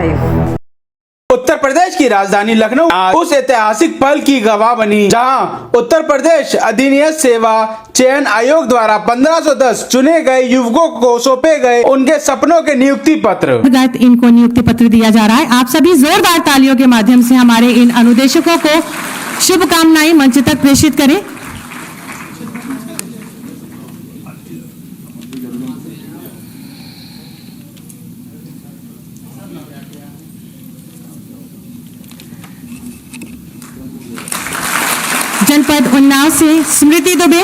Live. Uttar Pradesh की राजधानी लखनऊ आज उस ऐतिहासिक पल की गवाह बनी जहां उत्तर प्रदेश अधिनियम सेवा चयन आयोग द्वारा 1510 चुने गए युवकों को सौंपे गए उनके सपनों के नियुक्ति पत्र। इनको नियुक्ति पत्र दिया जा रहा है। आप सभी जोरदार तालियों के माध्यम से हमारे इन अनुदेशकों को शुभकामनाएं मंच तक प्रेषित करें। जनपद उन्नाव से स्मृति दुबे,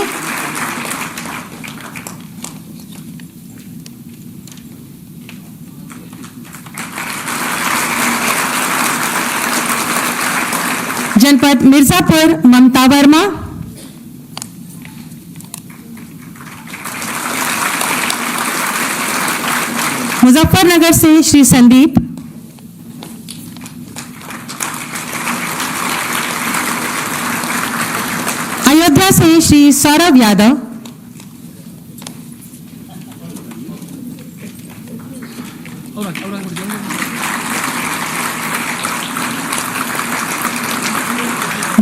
जनपद मिर्जापुर ममता वर्मा, मुजफ्फरनगर से श्री संदीप, अयोध्या से श्री सौरभ यादव,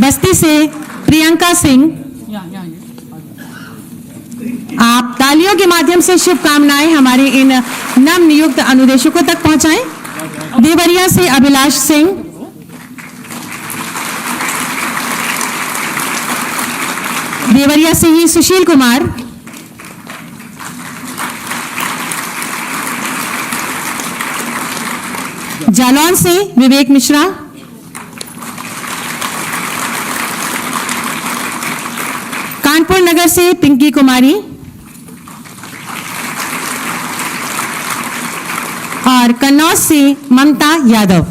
बस्ती से प्रियंका सिंह। आप तालियों के माध्यम से शुभकामनाएं हमारे इन नव नियुक्त अनुदेशकों तक पहुंचाएं। देवरिया से अभिलाष सिंह, देवरिया से ही सुशील कुमार, जालौन से विवेक मिश्रा, कानपुर नगर से पिंकी कुमारी और कन्नौज से ममता यादव।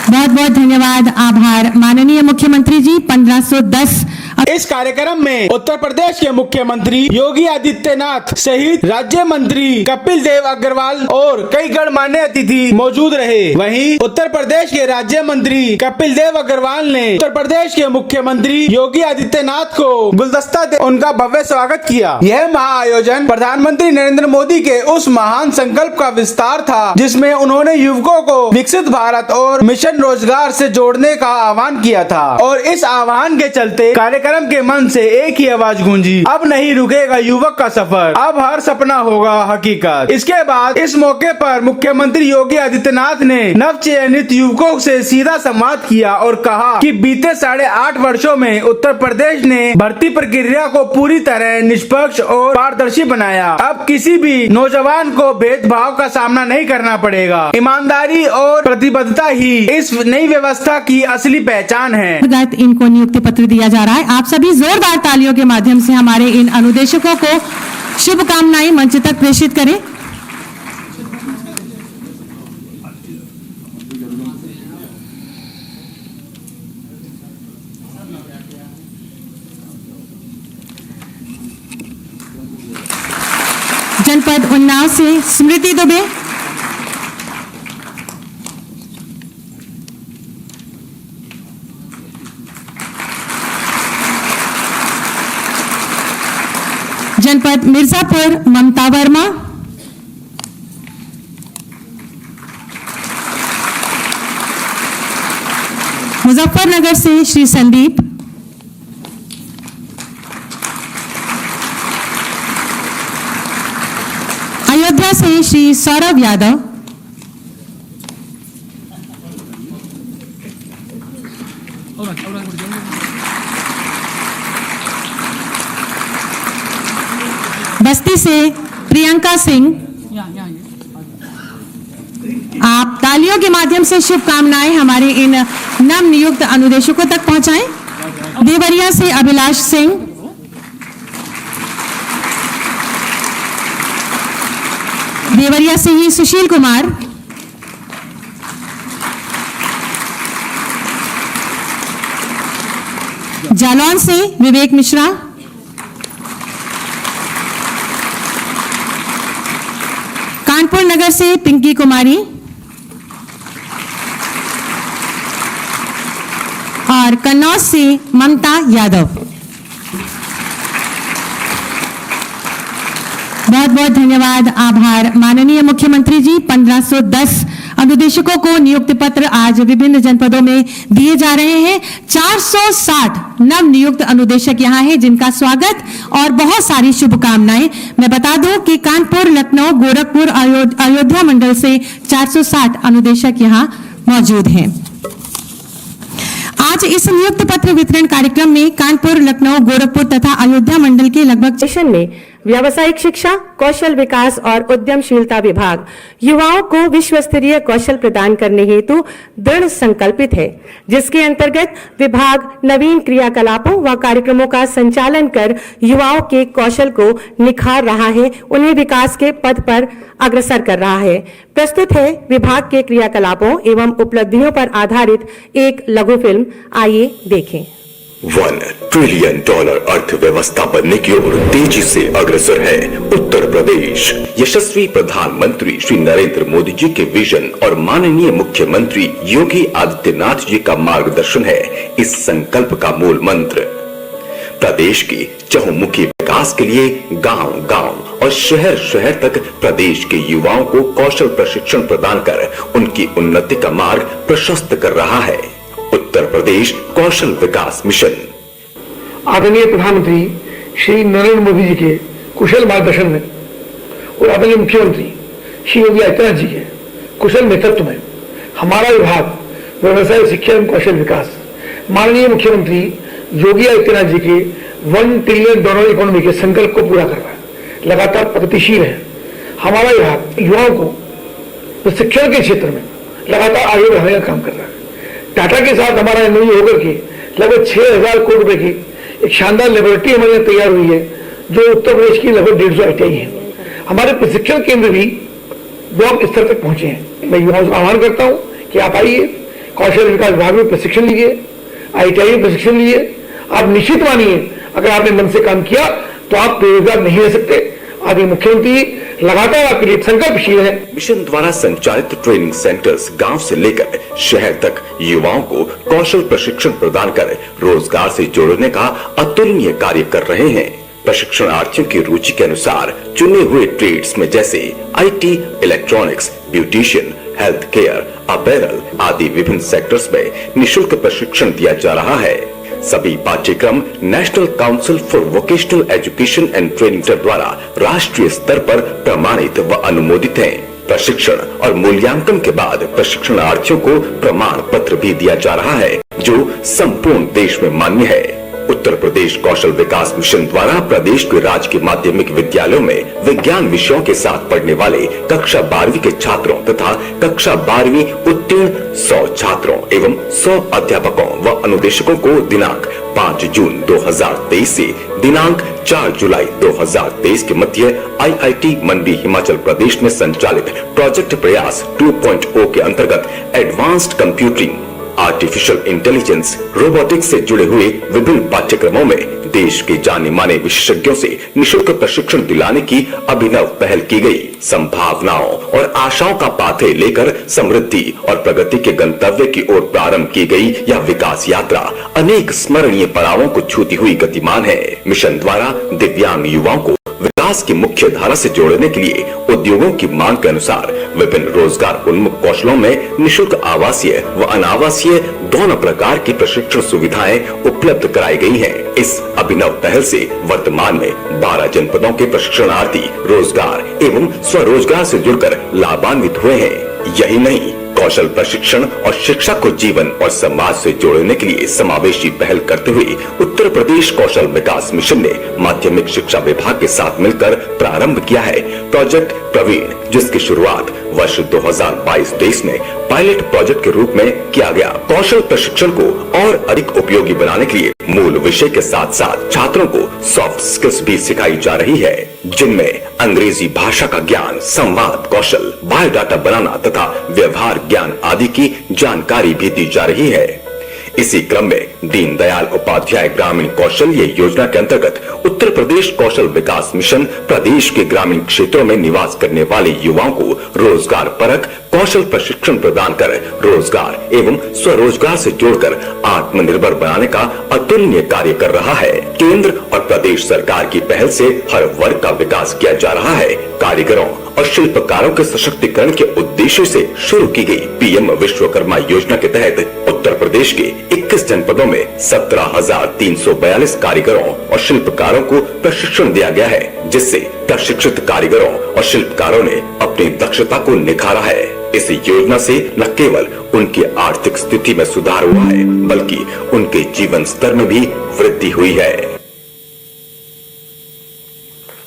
बहुत बहुत धन्यवाद, आभार माननीय मुख्यमंत्री जी। 1510 इस कार्यक्रम में उत्तर प्रदेश के मुख्यमंत्री योगी आदित्यनाथ सहित राज्य मंत्री कपिल देव अग्रवाल और कई गणमान्य अतिथि मौजूद रहे। वहीं उत्तर प्रदेश के राज्य मंत्री कपिल देव अग्रवाल ने उत्तर प्रदेश के मुख्यमंत्री योगी आदित्यनाथ को गुलदस्ता दे उनका भव्य स्वागत किया। यह महाआयोजन प्रधानमंत्री नरेंद्र मोदी के उस महान संकल्प का विस्तार था जिसमें उन्होंने युवकों को विकसित भारत और मिशन रोजगार से जोड़ने का आह्वान किया था और इस आह्वान के चलते कार्यक्रम के मन से एक ही आवाज गूंजी, अब नहीं रुकेगा युवक का सफर, अब हर सपना होगा हकीकत। इसके बाद इस मौके पर मुख्यमंत्री योगी आदित्यनाथ ने नव चयनित युवकों से सीधा संवाद किया और कहा कि बीते 8.5 वर्षों में उत्तर प्रदेश ने भर्ती प्रक्रिया को पूरी तरह निष्पक्ष और पारदर्शी बनाया। अब किसी भी नौजवान को भेदभाव का सामना नहीं करना पड़ेगा। ईमानदारी और प्रतिबद्धता ही इस नई व्यवस्था की असली पहचान है। इनको नियुक्ति पत्र दिया जा रहा है। आप सभी जोरदार तालियों के माध्यम से हमारे इन अनुदेशकों को शुभकामनाएं मंच तक प्रेषित करें। जनपद उन्नाव से स्मृति दुबे, जनपद मिर्जापुर ममता वर्मा, मुजफ्फरनगर से श्री संदीप, अयोध्या से श्री सौरभ यादव, बस्ती से प्रियंका सिंह। आप तालियों के माध्यम से शुभकामनाएं हमारे इन नव नियुक्त अनुदेशकों तक पहुंचाएं। देवरिया से अभिलाष सिंह, देवरिया से ही सुशील कुमार, जालौन से विवेक मिश्रा, कानपुर नगर से पिंकी कुमारी और कन्नौज से ममता यादव। बहुत बहुत धन्यवाद, आभार। माननीय मुख्यमंत्री जी, 1510 अनुदेशकों को नियुक्ति पत्र आज विभिन्न जनपदों में दिए जा रहे हैं। 460 नव नियुक्त अनुदेशक यहाँ हैं, जिनका स्वागत और बहुत सारी शुभकामनाएं। मैं बता दूं कि कानपुर, लखनऊ, गोरखपुर, अयोध्या मंडल से 460 अनुदेशक यहाँ मौजूद हैं। आज इस नियुक्त पत्र वितरण कार्यक्रम में कानपुर, लखनऊ, गोरखपुर तथा अयोध्या मंडल के लगभग सेशन में व्यावसायिक शिक्षा, कौशल विकास और उद्यमशीलता विभाग युवाओं को विश्व स्तरीय कौशल प्रदान करने हेतु दृढ़ संकल्पित है, जिसके अंतर्गत विभाग नवीन क्रियाकलापों व कार्यक्रमों का संचालन कर युवाओं के कौशल को निखार रहा है, उन्हें विकास के पथ पर अग्रसर कर रहा है। प्रस्तुत है विभाग के क्रियाकलापों एवं उपलब्धियों पर आधारित एक लघु फिल्म, आइए देखें। $1 ट्रिलियन अर्थव्यवस्था बनने की ओर तेजी से अग्रसर है उत्तर प्रदेश। यशस्वी प्रधानमंत्री श्री नरेंद्र मोदी जी के विजन और माननीय मुख्यमंत्री योगी आदित्यनाथ जी का मार्गदर्शन है इस संकल्प का मूल मंत्र। प्रदेश की चहुमुखी विकास के लिए गांव-गांव और शहर-शहर तक प्रदेश के युवाओं को कौशल प्रशिक्षण प्रदान कर उनकी उन्नति का मार्ग प्रशस्त कर रहा है उत्तर प्रदेश कौशल विकास मिशन। आदरणीय प्रधानमंत्री श्री नरेंद्र मोदी जी के कुशल मार्गदर्शन में और आदरणीय मुख्यमंत्री श्री योगी आदित्यनाथ जी के कुशल नेतृत्व में हमारा विभाग व्यवसाय शिक्षा एवं कौशल विकास माननीय मुख्यमंत्री योगी आदित्यनाथ जी के $1 ट्रिलियन इकोनॉमी के संकल्प को पूरा कर रहा है, लगातार प्रगतिशील है। हमारा विभाग युवाओं को प्रशिक्षण के क्षेत्र में लगातार आगे बढ़ाने का काम कर रहा है। टाटा के साथ हमारा एमओयू होकर के लगभग 6,000 करोड़ रुपए की एक शानदार लेबोरेटरी हमारे यहाँ तैयार हुई है, जो उत्तर प्रदेश की लगभग 150 ITI है। हमारे प्रशिक्षण केंद्र भी ब्लॉक स्तर तक पहुंचे हैं। मैं युवाओं से आह्वान करता हूं कि आप आइए, कौशल विकास विभाग में प्रशिक्षण लीजिए, ITI में प्रशिक्षण लीजिए। आप निश्चित मानिए, अगर आपने मन से काम किया तो आप बेरोजगार नहीं रह सकते। आदि मुख्यमंत्री लगातार आपके लिए संकल्पशील है। मिशन द्वारा संचालित ट्रेनिंग सेंटर्स गांव से लेकर शहर तक युवाओं को कौशल प्रशिक्षण प्रदान कर रोजगार से जोड़ने का अतुलनीय कार्य कर रहे हैं। प्रशिक्षणार्थियों की रुचि के अनुसार चुने हुए ट्रेड्स में जैसे IT, electronics, beautician, health care, apparel आदि विभिन्न सेक्टर्स में निःशुल्क प्रशिक्षण दिया जा रहा है। सभी पाठ्यक्रम national council for vocational education and training द्वारा राष्ट्रीय स्तर पर प्रमाणित व अनुमोदित हैं। प्रशिक्षण और मूल्यांकन के बाद प्रशिक्षणार्थियों को प्रमाण पत्र भी दिया जा रहा है, जो संपूर्ण देश में मान्य है। उत्तर प्रदेश कौशल विकास मिशन द्वारा प्रदेश के राजकीय माध्यमिक विद्यालयों में विज्ञान विषयों के साथ पढ़ने वाले कक्षा 12वीं के छात्रों तथा कक्षा 12वीं उत्तीर्ण 100 छात्रों एवं 100 अध्यापकों व अनुदेशकों को दिनांक 5 जून 2023 से दिनांक 4 जुलाई 2023 के मध्य IIT मंडी हिमाचल प्रदेश में संचालित प्रोजेक्ट प्रयास 2.0 के अंतर्गत advanced computing, artificial intelligence, robotics से जुड़े हुए विभिन्न पाठ्यक्रमों में देश के जाने माने विशेषज्ञों से निःशुल्क प्रशिक्षण दिलाने की अभिनव पहल की गई। संभावनाओं और आशाओं का पाथे लेकर समृद्धि और प्रगति के गंतव्य की ओर प्रारंभ की गई यह विकास यात्रा अनेक स्मरणीय पड़ावों को छूती हुई गतिमान है। मिशन द्वारा दिव्यांग युवाओं को विकास की मुख्य धारा से जोड़ने के लिए उद्योगों की मांग के अनुसार विभिन्न रोजगार उन्मुख कौशलों में निःशुल्क आवासीय व अनावासीय दोनों प्रकार की प्रशिक्षण सुविधाएं उपलब्ध कराई गई हैं। इस अभिनव पहल से वर्तमान में 12 जनपदों के प्रशिक्षणार्थी रोजगार एवं स्वरोजगार से जुड़कर लाभान्वित हुए हैं। यही नहीं, कौशल प्रशिक्षण और शिक्षा को जीवन और समाज से जोड़ने के लिए समावेशी पहल करते हुए उत्तर प्रदेश कौशल विकास मिशन ने माध्यमिक शिक्षा विभाग के साथ मिलकर प्रारंभ किया है प्रोजेक्ट प्रवीण, जिसकी शुरुआत वर्ष 2022-23 में पायलट प्रोजेक्ट के रूप में किया गया। कौशल प्रशिक्षण को और अधिक उपयोगी बनाने के लिए मूल विषय के साथ साथ छात्रों को सॉफ्ट स्किल्स भी सिखाई जा रही है, जिनमें अंग्रेजी भाषा का ज्ञान, संवाद कौशल, बायोडाटा बनाना तथा व्यवहार ज्ञान आदि की जानकारी भी दी जा रही है। इसी क्रम में दीनदयाल उपाध्याय ग्रामीण कौशल्य योजना के अंतर्गत उत्तर प्रदेश कौशल विकास मिशन प्रदेश के ग्रामीण क्षेत्रों में निवास करने वाले युवाओं को रोजगार परक कौशल प्रशिक्षण प्रदान कर रोजगार एवं स्वरोजगार से जोड़कर आत्मनिर्भर बनाने का अतुलनीय कार्य कर रहा है। केंद्र और प्रदेश सरकार की पहल से हर वर्ग का विकास किया जा रहा है। कारीगरों और शिल्पकारों के सशक्तिकरण के उद्देश्य से शुरू की गई पीएम विश्वकर्मा योजना के तहत उत्तर प्रदेश के 21 जनपदों में 17,342 कारीगरों और शिल्पकारों को प्रशिक्षण दिया गया है, जिससे प्रशिक्षित कारीगरों और शिल्पकारों ने अपनी दक्षता को निखारा है। इस योजना से न केवल उनकी आर्थिक स्थिति में सुधार हुआ है, बल्कि उनके जीवन स्तर में भी वृद्धि हुई है।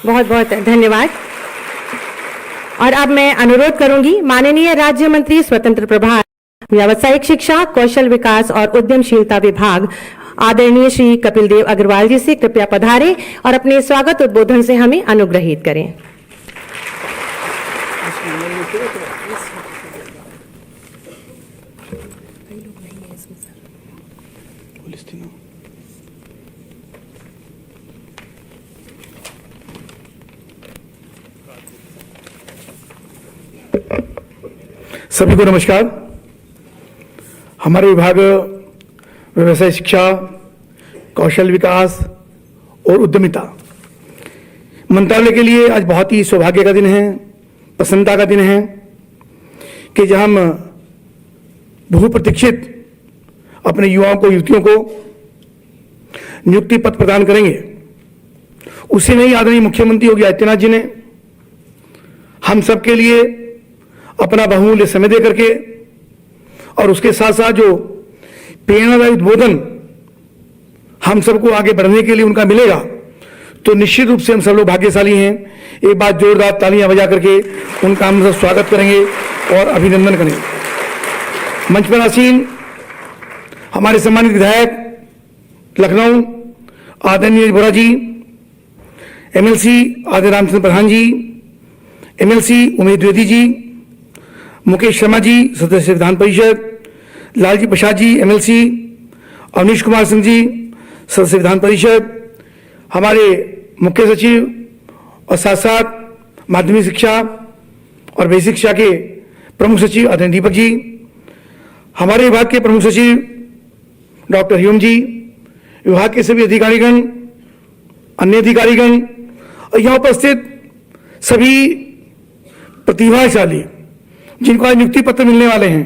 बहुत बहुत धन्यवाद। और अब मैं अनुरोध करूंगी माननीय राज्य मंत्री स्वतंत्र प्रभार व्यावसायिक शिक्षा कौशल विकास और उद्यमशीलता विभाग आदरणीय श्री कपिल देव अग्रवाल जी से कृपया पधारें और अपने स्वागत उद्बोधन से हमें अनुग्रहित करें। सभी को नमस्कार। हमारे विभाग व्यवसाय शिक्षा कौशल विकास और उद्यमिता मंत्रालय के लिए आज बहुत ही सौभाग्य का दिन है, प्रसन्नता का दिन है कि जहां हम बहुप्रतीक्षित अपने युवाओं को युवतियों को नियुक्ति पत्र प्रदान करेंगे। उसी में ही आदरणीय मुख्यमंत्री योगी आदित्यनाथ जी ने हम सबके लिए अपना बहुमूल्य समय दे करके और उसके साथ साथ जो प्रेरणादायी उद्बोधन हम सबको आगे बढ़ने के लिए उनका मिलेगा, तो निश्चित रूप से हम सब लोग भाग्यशाली हैं। एक बार जोरदार तालियां बजा करके उनका हम सब स्वागत करेंगे और अभिनंदन करेंगे। मंच पर आसीन हमारे सम्मानित विधायक लखनऊ आदरणीय बोरा जी, एमएलसी आदरणीय रामचंद्र प्रधान जी, एमएलसी उमेश द्विवेदी जी, मुकेश शर्मा जी सदस्य विधान परिषद, लालजी प्रसाद जी एमएलसी, अवनीश कुमार सिंह जी सदस्य विधान परिषद, हमारे मुख्य सचिव और साथ साथ माध्यमिक शिक्षा और बेसिक शिक्षा के प्रमुख सचिव आदरणीय दीपक जी, हमारे विभाग के प्रमुख सचिव डॉक्टर हरिओम जी, विभाग के सभी अधिकारीगण, अन्य अधिकारीगण और यहाँ उपस्थित सभी प्रतिभाशाली जिनको आज नियुक्ति पत्र मिलने वाले हैं,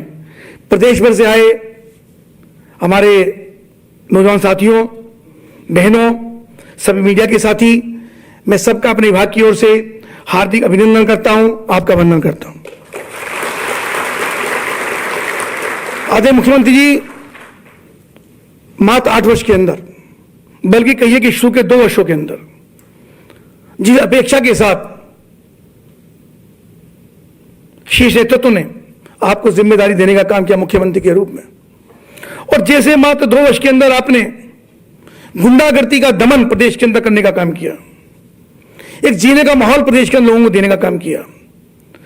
प्रदेश भर से आए हमारे नौजवान साथियों, बहनों, सभी मीडिया के साथी, मैं सबका अपने विभाग की ओर से हार्दिक अभिनंदन करता हूं, आपका वंदन करता हूं। आदरणीय मुख्यमंत्री जी मात्र 8 वर्ष के अंदर, बल्कि कहिए कि शुरू के 2 वर्षों के अंदर जिस अपेक्षा के साथ शीर्ष नेतृत्व ने आपको जिम्मेदारी देने का काम किया मुख्यमंत्री के रूप में, और जैसे मात्र 2 वर्ष के अंदर आपने गुंडागर्दी का दमन प्रदेश के अंदर करने का काम किया, एक जीने का माहौल प्रदेश के अंदर लोगों को देने का काम किया,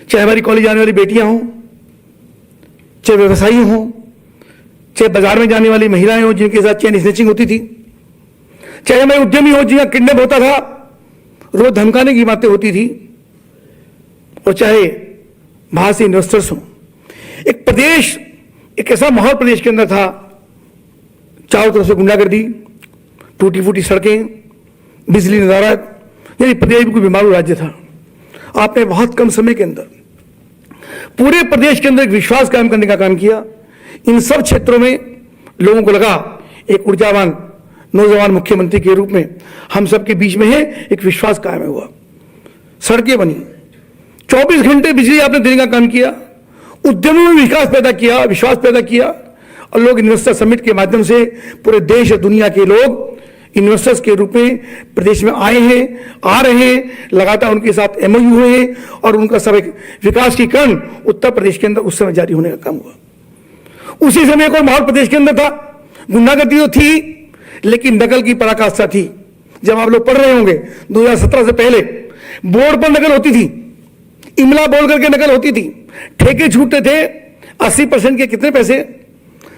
चाहे हमारी कॉलेज आने वाली बेटियां हों, चाहे व्यवसायी हों, चाहे बाजार में जाने वाली महिलाएं हों जिनके साथ चेन स्नैचिंग होती थी, चाहे हमारे उद्यमी हो जिनका किडनैप होता था, रोज धमकाने की बातें होती थी, और चाहे बाहर से इन्वेस्टर्स हों। एक प्रदेश, एक ऐसा माहौल प्रदेश के अंदर था, चारों तरफ से गुंडागर्दी, टूटी फूटी सड़कें, बिजली नदारत, यानी प्रदेश भी कोई बीमारू राज्य था। आपने बहुत कम समय के अंदर पूरे प्रदेश के अंदर एक विश्वास कायम करने का काम किया। इन सब क्षेत्रों में लोगों को लगा एक ऊर्जावान नौजवान मुख्यमंत्री के रूप में हम सबके बीच में है, एक विश्वास कायम हुआ। सड़कें बनी, 24 घंटे बिजली आपने देने का काम किया, उद्यमों में विकास पैदा किया, विश्वास पैदा किया, और लोग इन्वेस्टर समिट के माध्यम से पूरे देश और दुनिया के लोग इन्वेस्टर्स के रूप में प्रदेश में आए हैं, आ रहे हैं, लगातार उनके साथ एमओयू हुए हैं, और उनका सब एक विकास की कण उत्तर प्रदेश के अंदर उस समय जारी होने का काम हुआ। उसी समय एक और माहौल प्रदेश के अंदर था, गुंडागर्दी तो थी, लेकिन नकल की पराकाष्ठा थी। जब आप लोग पढ़ रहे होंगे 2017 से पहले बोर्ड पर नकल होती थी, इमला बोल करके नकल होती थी, ठेके छूटते थे, 80% के कितने पैसे,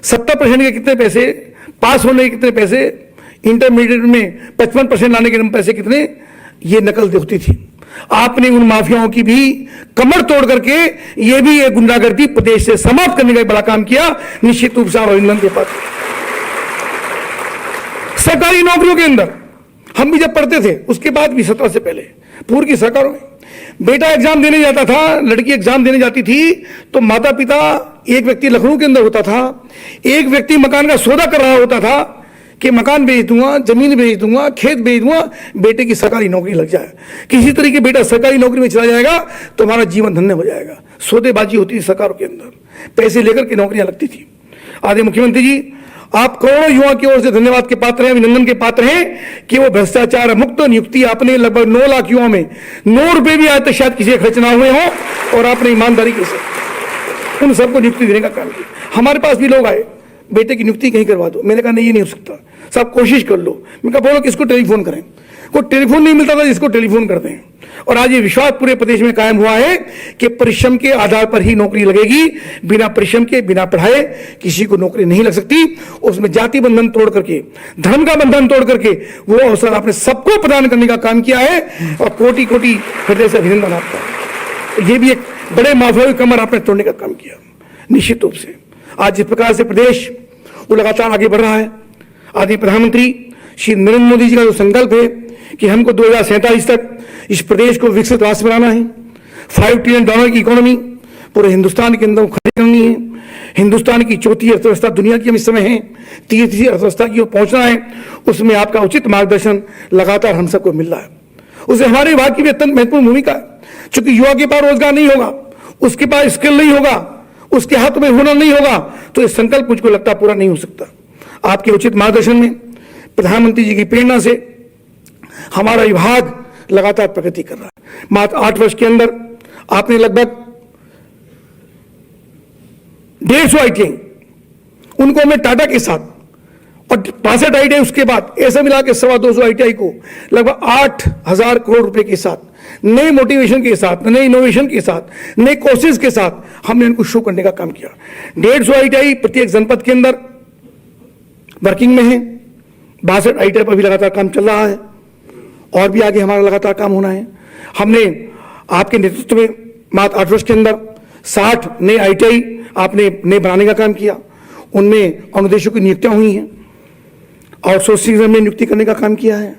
70% के कितने पैसे, पास होने के कितने पैसे, इंटरमीडिएट में 55% लाने के पैसे कितने, ये नकल होती थी। आपने उन माफियाओं की भी कमर तोड़ करके ये भी एक गुंडागर्दी प्रदेश से समाप्त करने का बड़ा काम किया। निश्चित रूप से आप अभिनंदन के पात्र। सरकारी नौकरियों के अंदर हम भी जब पढ़ते थे, उसके बाद भी 17 से पहले पूर्व की सरकारों में बेटा एग्जाम देने जाता था, लड़की एग्जाम देने जाती थी, तो माता पिता, एक व्यक्ति लखनऊ के अंदर होता था, एक व्यक्ति मकान का सौदा कर रहा होता था कि मकान बेच दूंगा, जमीन बेच दूंगा, खेत बेच दूंगा, बेटे की सरकारी नौकरी लग जाए। किसी तरीके बेटा सरकारी नौकरी में चला जाएगा तो हमारा जीवन धन्य हो जाएगा। सौदेबाजी होती थी सरकारों के अंदर, पैसे लेकर के नौकरियां लगती थी। आदरणीय मुख्यमंत्री जी, आप करोड़ों युवा की ओर से धन्यवाद के पात्र हैं, अभिनंदन के पात्र हैं कि वो भ्रष्टाचार मुक्त नियुक्ति आपने लगभग 9 लाख युवाओं में 9 रुपए भी आज तक शायद किसी खर्च ना हुए हों, और आपने ईमानदारी के साथ उन सबको नियुक्ति देने का काम किया। हमारे पास भी लोग आए, बेटे की नियुक्ति कहीं करवा दो। मैंने कहा नहीं, ये नहीं हो सकता, सब कोशिश कर लो। मैं कहा बोलो किसको टेलीफोन करें, कोई टेलीफोन नहीं मिलता था जिसको टेलीफोन करते हैं। और आज ये विश्वास पूरे प्रदेश में कायम हुआ है कि परिश्रम के आधार पर ही नौकरी लगेगी, बिना परिश्रम के, बिना पढ़ाए किसी को नौकरी नहीं लग सकती। उसमें जाति बंधन तोड़ करके, धर्म का बंधन तोड़ करके वो अवसर आपने सबको प्रदान करने का काम किया है, और कोटि कोटि हृदय से अभिनंदन आपका। ये भी एक बड़े माफियाई कमर आपने तोड़ने का काम किया। निश्चित रूप से आज जिस प्रकार से प्रदेश वो लगातार आगे बढ़ रहा है, आदरणीय प्रधानमंत्री श्री नरेंद्र मोदी जी का जो संकल्प है कि हमको 2047 तक इस प्रदेश को विकसित राष्ट्र बनाना है, $5 ट्रिलियन की इकोनॉमी पूरे हिंदुस्तान के अंदर खड़ी करनी है, हिंदुस्तान की चौथी अर्थव्यवस्था दुनिया की हम इस समय है, तीसरी अर्थव्यवस्था की ओर पहुंचना है, उसमें आपका उचित मार्गदर्शन लगातार हम सबको मिल रहा है। उससे हमारे विभाग की भी अत्यंत महत्वपूर्ण भूमिका है। चूंकि युवा के पास रोजगार नहीं होगा, उसके पास स्किल नहीं होगा, उसके हाथ में हुनर नहीं होगा, तो ये संकल्प मुझको लगता पूरा नहीं हो सकता। आपके उचित मार्गदर्शन में, प्रधानमंत्री जी की प्रेरणा से हमारा विभाग लगातार प्रगति कर रहा है। मात्र 8 वर्ष के अंदर आपने लगभग 150 ITI, उनको मैं टाटा के साथ, और 65 ITI उसके बाद, ऐसा मिला के 225 ITI को लगभग 8,000 करोड़ रुपए के साथ, नए मोटिवेशन के साथ, नए इनोवेशन के साथ, नए कोर्सेज के साथ हमने इनको शुरू करने का काम किया। 150 ITI प्रत्येक जनपद के अंदर वर्किंग में है। 62 ITI पर भी लगातार काम चल रहा है, और भी आगे हमारा लगातार काम होना है। हमने आपके नेतृत्व में मात्र 8 वर्ष के अंदर 60 नए ITI आपने नए बनाने का काम किया, उनमें अनुदेशों की नियुक्तियां हुई हैं, आउटसोर्सिंग में नियुक्ति करने का काम किया है।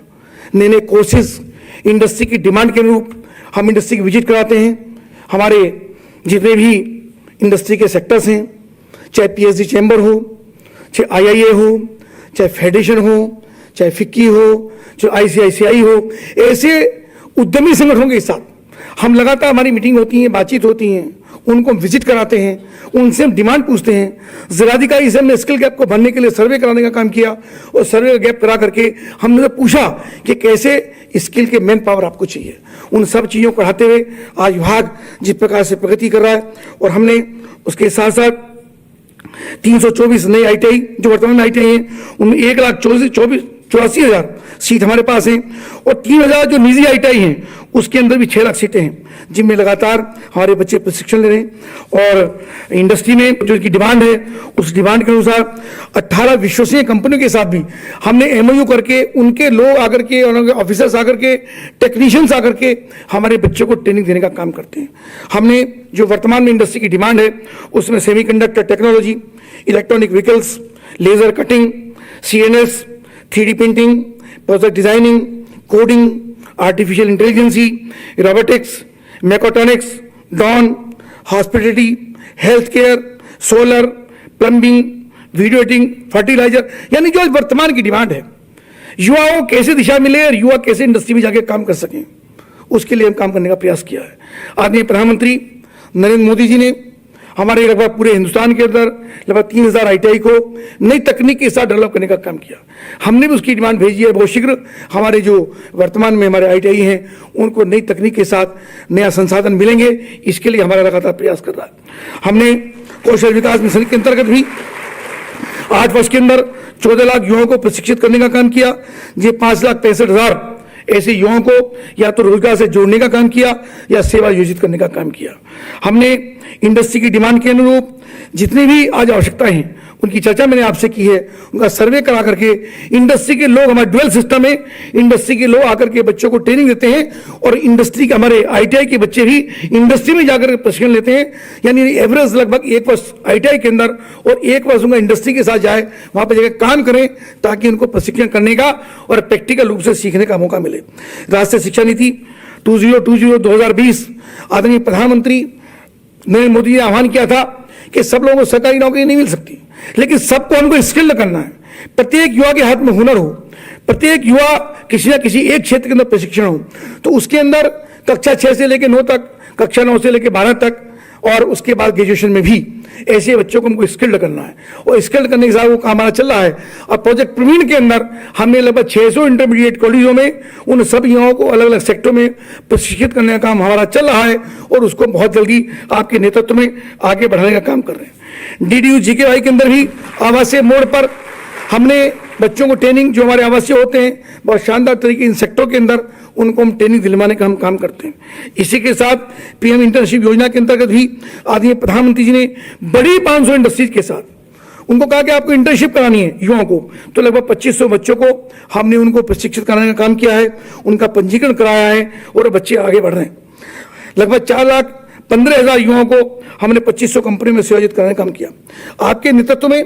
नए नए कोर्सेज इंडस्ट्री की डिमांड के अनुरूप हम इंडस्ट्री की विजिट कराते हैं। हमारे जितने भी इंडस्ट्री के सेक्टर्स हैं, चाहे PhD चैम्बर हो, चाहे IIA हो, चाहे फेडरेशन हो, चाहे फिक्की हो, चाहे ICICI हो, ऐसे उद्यमी संगठनों के साथ हम लगातार, हमारी मीटिंग होती है, बातचीत होती है, उनको विजिट कराते हैं, उनसे हम डिमांड पूछते हैं। जिलाधिकारी से हमने स्किल गैप को भरने के लिए सर्वे कराने का काम किया, और सर्वे गैप करा करके हमने पूछा कि कैसे स्किल के मैन पावर आपको चाहिए। उन सब चीज़ों को बढ़ाते हुए आज विभाग जिस प्रकार से प्रगति कर रहा है, और हमने उसके साथ साथ 324 नए ITI जो वर्तमान में ITI हैं, उनमें 1,84,000 सीट हमारे पास हैं, और 3,000 जो निजी ITI हैं उसके अंदर भी 6 लाख सीटें हैं, जिनमें लगातार हमारे बच्चे प्रशिक्षण ले रहे हैं। और इंडस्ट्री में जो इनकी डिमांड है, उस डिमांड के अनुसार 18 विश्वसनीय कंपनियों के साथ भी हमने MOU करके, उनके लोग आकर के, ऑफिसर्स आकर के, टेक्नीशियंस आकर के हमारे बच्चों को ट्रेनिंग देने का काम करते हैं। हमने जो वर्तमान में इंडस्ट्री की डिमांड है, उसमें semiconductor technology, electronic vehicles, laser cutting, CNS, 3D printing, project designing, coding, artificial intelligence, robotics, mechatronics, drone, hospitality, health care, solar, plumbing, video editing, fertiliser, यानी जो वर्तमान की डिमांड है, युवाओं को कैसे दिशा मिले और युवा कैसे इंडस्ट्री में जाके काम कर सकें, उसके लिए हम काम करने का प्रयास किया है। आदरणीय प्रधानमंत्री नरेंद्र मोदी जी ने हमारे लगभग पूरे हिंदुस्तान के अंदर लगभग 3,000 ITI को नई तकनीक के साथ डेवलप करने का काम किया। हमने भी उसकी डिमांड भेजी है। बहुत शीघ्र हमारे जो वर्तमान में हमारे ITI हैं, उनको नई तकनीक के साथ नया संसाधन मिलेंगे, इसके लिए हमारा लगातार प्रयास कर रहा है। हमने कौशल विकास मिशन के अंतर्गत भी 8 वर्ष के अंदर 14 लाख युवाओं को प्रशिक्षित करने का काम किया। ये 5,65,000 ऐसे युवाओं को या तो रोजगार से जोड़ने का काम किया या सेवा योजित करने का काम किया। हमने इंडस्ट्री की डिमांड के अनुरूप जितनी भी आज आवश्यकताएं हैं उनकी चर्चा मैंने आपसे की है, उनका सर्वे करा करके इंडस्ट्री के लोग, हमारे डुअल सिस्टम है, इंडस्ट्री के लोग आकर के बच्चों को ट्रेनिंग देते हैं और इंडस्ट्री के हमारे आईटीआई के बच्चे भी इंडस्ट्री में जाकर प्रशिक्षण लेते हैं। यानी एवरेज लगभग 1 वर्ष आईटीआई के अंदर और 1 वर्ष उनका इंडस्ट्री के साथ जाए, वहां पर जाकर काम करें, ताकि उनको प्रशिक्षण करने का और प्रैक्टिकल रूप से सीखने का मौका मिले। राष्ट्रीय शिक्षा नीति 2020 आदरणीय प्रधानमंत्री नरेंद्र मोदी ने आह्वान किया था कि सब लोगों को सरकारी नौकरी नहीं मिल सकती, लेकिन सबको हमको स्किल्ड करना है। प्रत्येक युवा के हाथ में हुनर हो, प्रत्येक युवा किसी न किसी एक क्षेत्र के अंदर प्रशिक्षण हो, तो उसके अंदर कक्षा 6 से लेकर 9 तक, कक्षा 9 से लेकर 12 तक और उसके बाद ग्रेजुएशन में भी ऐसे बच्चों को हमको स्किल्ड करना है। और स्किल्ड करने के साथ वो काम हमारा चल रहा है। और प्रोजेक्ट प्रवीण के अंदर हमने लगभग 600 इंटरमीडिएट कॉलेजों में उन सब युवाओं को अलग अलग सेक्टरों में प्रशिक्षित करने का काम हमारा चल रहा है और उसको बहुत जल्दी आपके नेतृत्व में आगे बढ़ाने का काम कर रहे हैं। DDU GKY के अंदर भी आवासीय मोड पर हमने बच्चों को ट्रेनिंग, जो हमारे आवासीय होते हैं, बहुत शानदार तरीके इन सेक्टरों के अंदर उनको हम ट्रेनिंग दिलवाने का हम काम करते हैं। इसी के साथ PM इंटर्नशिप योजना के अंतर्गत भी आदरणीय प्रधानमंत्री जी ने बड़ी 500 इंडस्ट्रीज के साथ उनको कहा कि आपको इंटर्नशिप करानी है युवाओं को, तो लगभग 2500 बच्चों को हमने उनको प्रशिक्षित कराने का काम किया है, उनका पंजीकरण कराया है और बच्चे आगे बढ़ रहे हैं। लगभग 4,15,000 युवाओं को हमने 2500 कंपनियों में सेवायोजित कराने का काम किया। आपके नेतृत्व में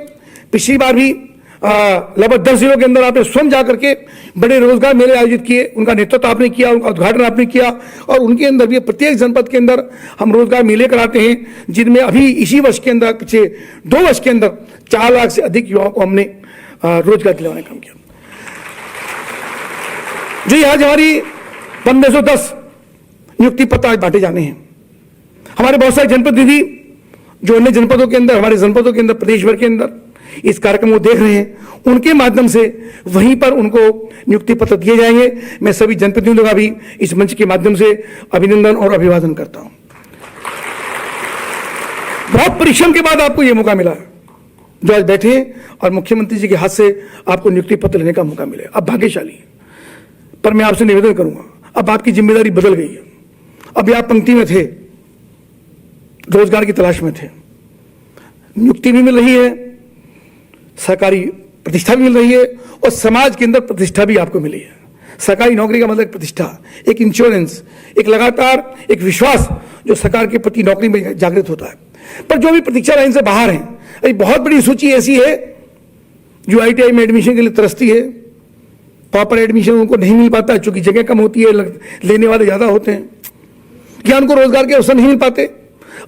पिछली बार भी लगभग 10 जिलों के अंदर आपने स्वयं जाकर के बड़े रोजगार मेले आयोजित किए, उनका नेतृत्व आपने किया, उनका उद्घाटन आपने किया और उनके अंदर भी प्रत्येक जनपद के अंदर हम रोजगार मेले कराते हैं, जिनमें अभी इसी वर्ष के अंदर, पिछले 2 वर्ष के अंदर 4 लाख से अधिक युवाओं को हमने रोजगार दिलवाने का काम किया। जो आज हमारी 1510 नियुक्ति पत्र आज बांटे जाने हैं। हमारे बहुत सारे जनप्रतिनिधि जो अन्य जनपदों के अंदर, हमारे जनपदों के अंदर, प्रदेश भर के अंदर इस कार्यक्रम को देख रहे हैं, उनके माध्यम से वहीं पर उनको नियुक्ति पत्र दिए जाएंगे। मैं सभी जनप्रतिनिधियों का भी इस मंच के माध्यम से अभिनंदन और अभिवादन करता हूं। बहुत परिश्रम के बाद आपको यह मौका मिला जो आज बैठे हैं और मुख्यमंत्री जी के हाथ से आपको नियुक्ति पत्र लेने का मौका मिले। अब भाग्यशाली है, पर मैं आपसे निवेदन करूंगा, अब आपकी जिम्मेदारी बदल गई है। अभी आप पंक्ति में थे, रोजगार की तलाश में थे, नियुक्ति भी मिल रही है, सरकारी प्रतिष्ठा भी मिल रही है और समाज के अंदर प्रतिष्ठा भी आपको मिली है। सरकारी नौकरी का मतलब प्रतिष्ठा, एक इंश्योरेंस, एक लगातार एक विश्वास जो सरकार के प्रति नौकरी में जागृत होता है। पर जो भी प्रतीक्षा लाइन से बाहर हैं, अभी बहुत बड़ी सूची ऐसी है जो ITI में एडमिशन के लिए तरसती है, प्रॉपर एडमिशन उनको नहीं मिल पाता है, चूंकि जगह कम होती है, लेने वाले ज्यादा होते हैं, क्या उनको रोजगार के अवसर नहीं मिल पाते।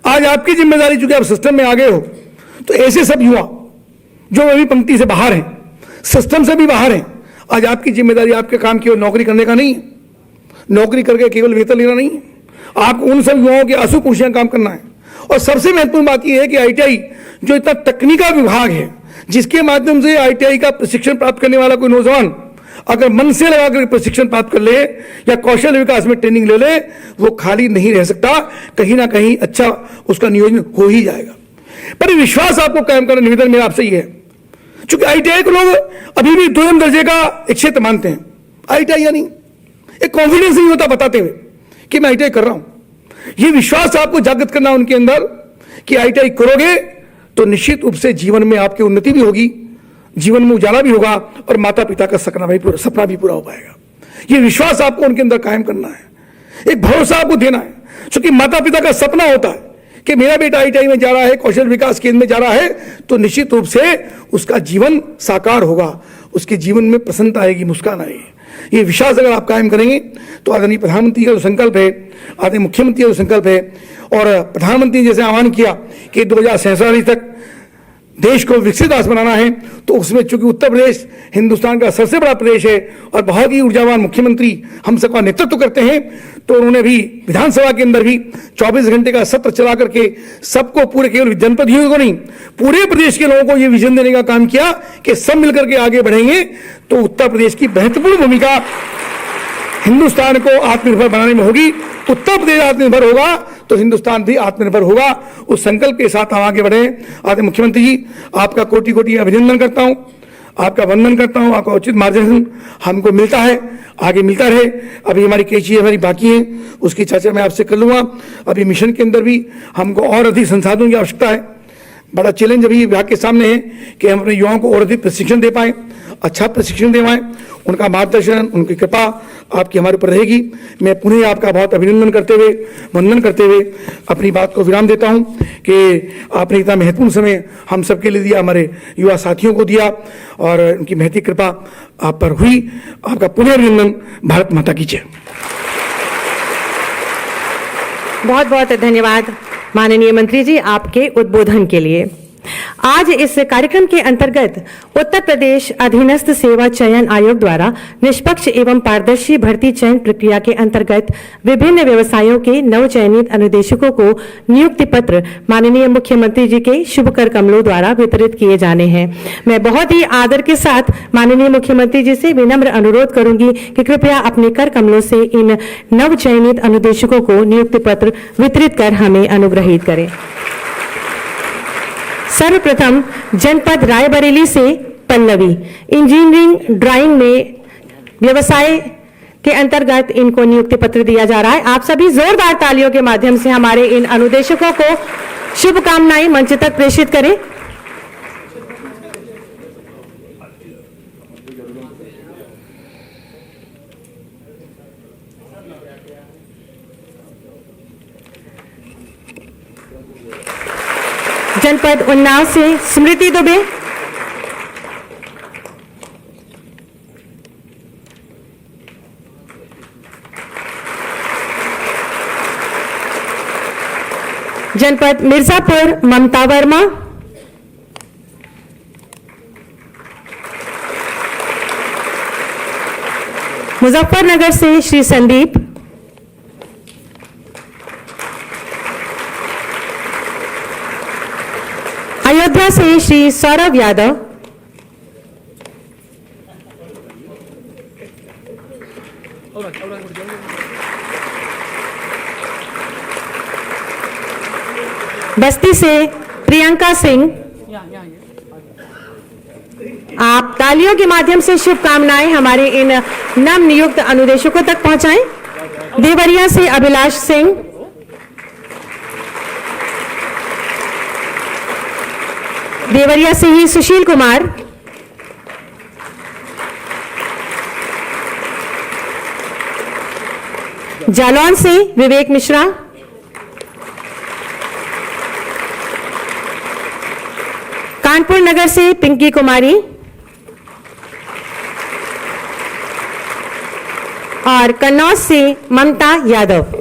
आज आपकी जिम्मेदारी, चूंकि आप सिस्टम में आ गए हो, तो ऐसे सब युवा जो अभी पंक्ति से बाहर हैं, सिस्टम से भी बाहर हैं, आज आपकी जिम्मेदारी आपके काम केवल नौकरी करने का नहीं है, नौकरी करके केवल वेतन लेना नहीं है, आपको उन सब युवाओं के आंसू पूछने का काम करना है। और सबसे महत्वपूर्ण बात यह है कि ITI जो इतना तकनीका विभाग है, जिसके माध्यम से ITI का प्रशिक्षण प्राप्त करने वाला कोई नौजवान अगर मन से लगाकर प्रशिक्षण प्राप्त कर ले या कौशल विकास में ट्रेनिंग ले ले, वो खाली नहीं रह सकता, कहीं ना कहीं अच्छा उसका नियोजन हो ही जाएगा। पर विश्वास आपको कायम करना निवेदन मेरा आपसे ही है, क्योंकि ITI को लोग अभी भी 2म दर्जे का एक क्षेत्र मानते हैं। ITI यानी एक कॉन्फिडेंस नहीं होता बताते हुए कि मैं ITI कर रहा हूं। यह विश्वास आपको जागृत करना उनके अंदर कि ITI करोगे तो निश्चित रूप से जीवन में आपकी उन्नति भी होगी, जीवन में उजाला भी होगा और माता पिता का सपना भी पूरा हो पाएगा। यह विश्वास आपको उनके अंदर कायम करना है, एक भरोसा आपको देना है, क्योंकि माता पिता का सपना होता है कि मेरा बेटा ITI में जा रहा है, कौशल विकास केंद्र में जा रहा है, तो निश्चित रूप से उसका जीवन साकार होगा, उसके जीवन में प्रसन्नता आएगी, मुस्कान आएगी। ये विश्वास अगर आप कायम करेंगे तो आदरणीय प्रधानमंत्री का जो संकल्प है, आदरणीय मुख्यमंत्री का जो संकल्प है, और प्रधानमंत्री ने जैसे आह्वान किया कि 2047 तक देश को विकसित राष्ट्र बनाना है, तो उसमें चूंकि उत्तर प्रदेश हिंदुस्तान का सबसे बड़ा प्रदेश है और बहुत ही ऊर्जावान मुख्यमंत्री हम सबका नेतृत्व करते हैं, तो उन्होंने भी विधानसभा के अंदर भी 24 घंटे का सत्र चला करके सबको, पूरे केवल जनपदियों को नहीं, पूरे प्रदेश के लोगों को यह विजन देने का काम किया कि सब मिलकर के आगे बढ़ेंगे तो उत्तर प्रदेश की महत्वपूर्ण भूमिका हिंदुस्तान को आत्मनिर्भर बनाने में होगी। उत्तर प्रदेश आत्मनिर्भर होगा तो हिंदुस्तान भी आत्मनिर्भर होगा। उस संकल्प के साथ हम आगे बढ़े। आदरणीय मुख्यमंत्री जी, आपका कोटि कोटि अभिनंदन करता हूं, आपका वंदन करता हूं, आपका उचित मार्गदर्शन हमको मिलता है, आगे मिलता रहे। अभी हमारी कई चीजें हमारी बाकी हैं, उसकी चर्चा मैं आपसे कर लूंगा। अभी मिशन के अंदर भी हमको और अधिक संसाधनों की आवश्यकता है। बड़ा चैलेंज अभी विभाग के सामने है कि हम अपने युवाओं को और अधिक प्रशिक्षण दे पाएं, अच्छा प्रशिक्षण दे पाएं। उनका मार्गदर्शन, उनकी कृपा आपकी हमारे ऊपर रहेगी। मैं पुनः आपका बहुत अभिनंदन करते हुए, वंदन करते हुए अपनी बात को विराम देता हूं कि आपने इतना महत्वपूर्ण समय हम सबके लिए दिया, हमारे युवा साथियों को दिया और उनकी महती कृपा आप पर हुई। आपका पुनः अभिनंदन। भारत माता की जय। बहुत बहुत धन्यवाद माननीय मंत्री जी आपके उद्बोधन के लिए। आज इस कार्यक्रम के अंतर्गत उत्तर प्रदेश अधीनस्थ सेवा चयन आयोग द्वारा निष्पक्ष एवं पारदर्शी भर्ती चयन प्रक्रिया के अंतर्गत विभिन्न व्यवसायों के नवचयनित अनुदेशकों को नियुक्ति पत्र माननीय मुख्यमंत्री जी के शुभ कर कमलों द्वारा वितरित किए जाने हैं। मैं बहुत ही आदर के साथ माननीय मुख्यमंत्री जी से विनम्र अनुरोध करूंगी कि कृपया अपने कर कमलों से इन नवचयनित अनुदेशकों को नियुक्ति पत्र वितरित कर हमें अनुग्रहित करें। सर्वप्रथम जनपद रायबरेली से पल्लवी, इंजीनियरिंग ड्राइंग में व्यवसाय के अंतर्गत इनको नियुक्ति पत्र दिया जा रहा है। आप सभी जोरदार तालियों के माध्यम से हमारे इन अनुदेशकों को शुभकामनाएं मंच तक प्रेषित करें। जनपद उन्नाव से स्मृति दुबे, जनपद मिर्जापुर ममता वर्मा, मुजफ्फरनगर से श्री संदीप, अयोध्या से श्री सौरभ यादव, बस्ती से प्रियंका सिंह। आप तालियों के माध्यम से शुभकामनाएं हमारे इन नव नियुक्त अनुदेशकों तक पहुंचाएं। देवरिया से अभिलाष सिंह, देवरिया से ही सुशील कुमार, जालौन से विवेक मिश्रा, कानपुर नगर से पिंकी कुमारी और कन्नौज से ममता यादव।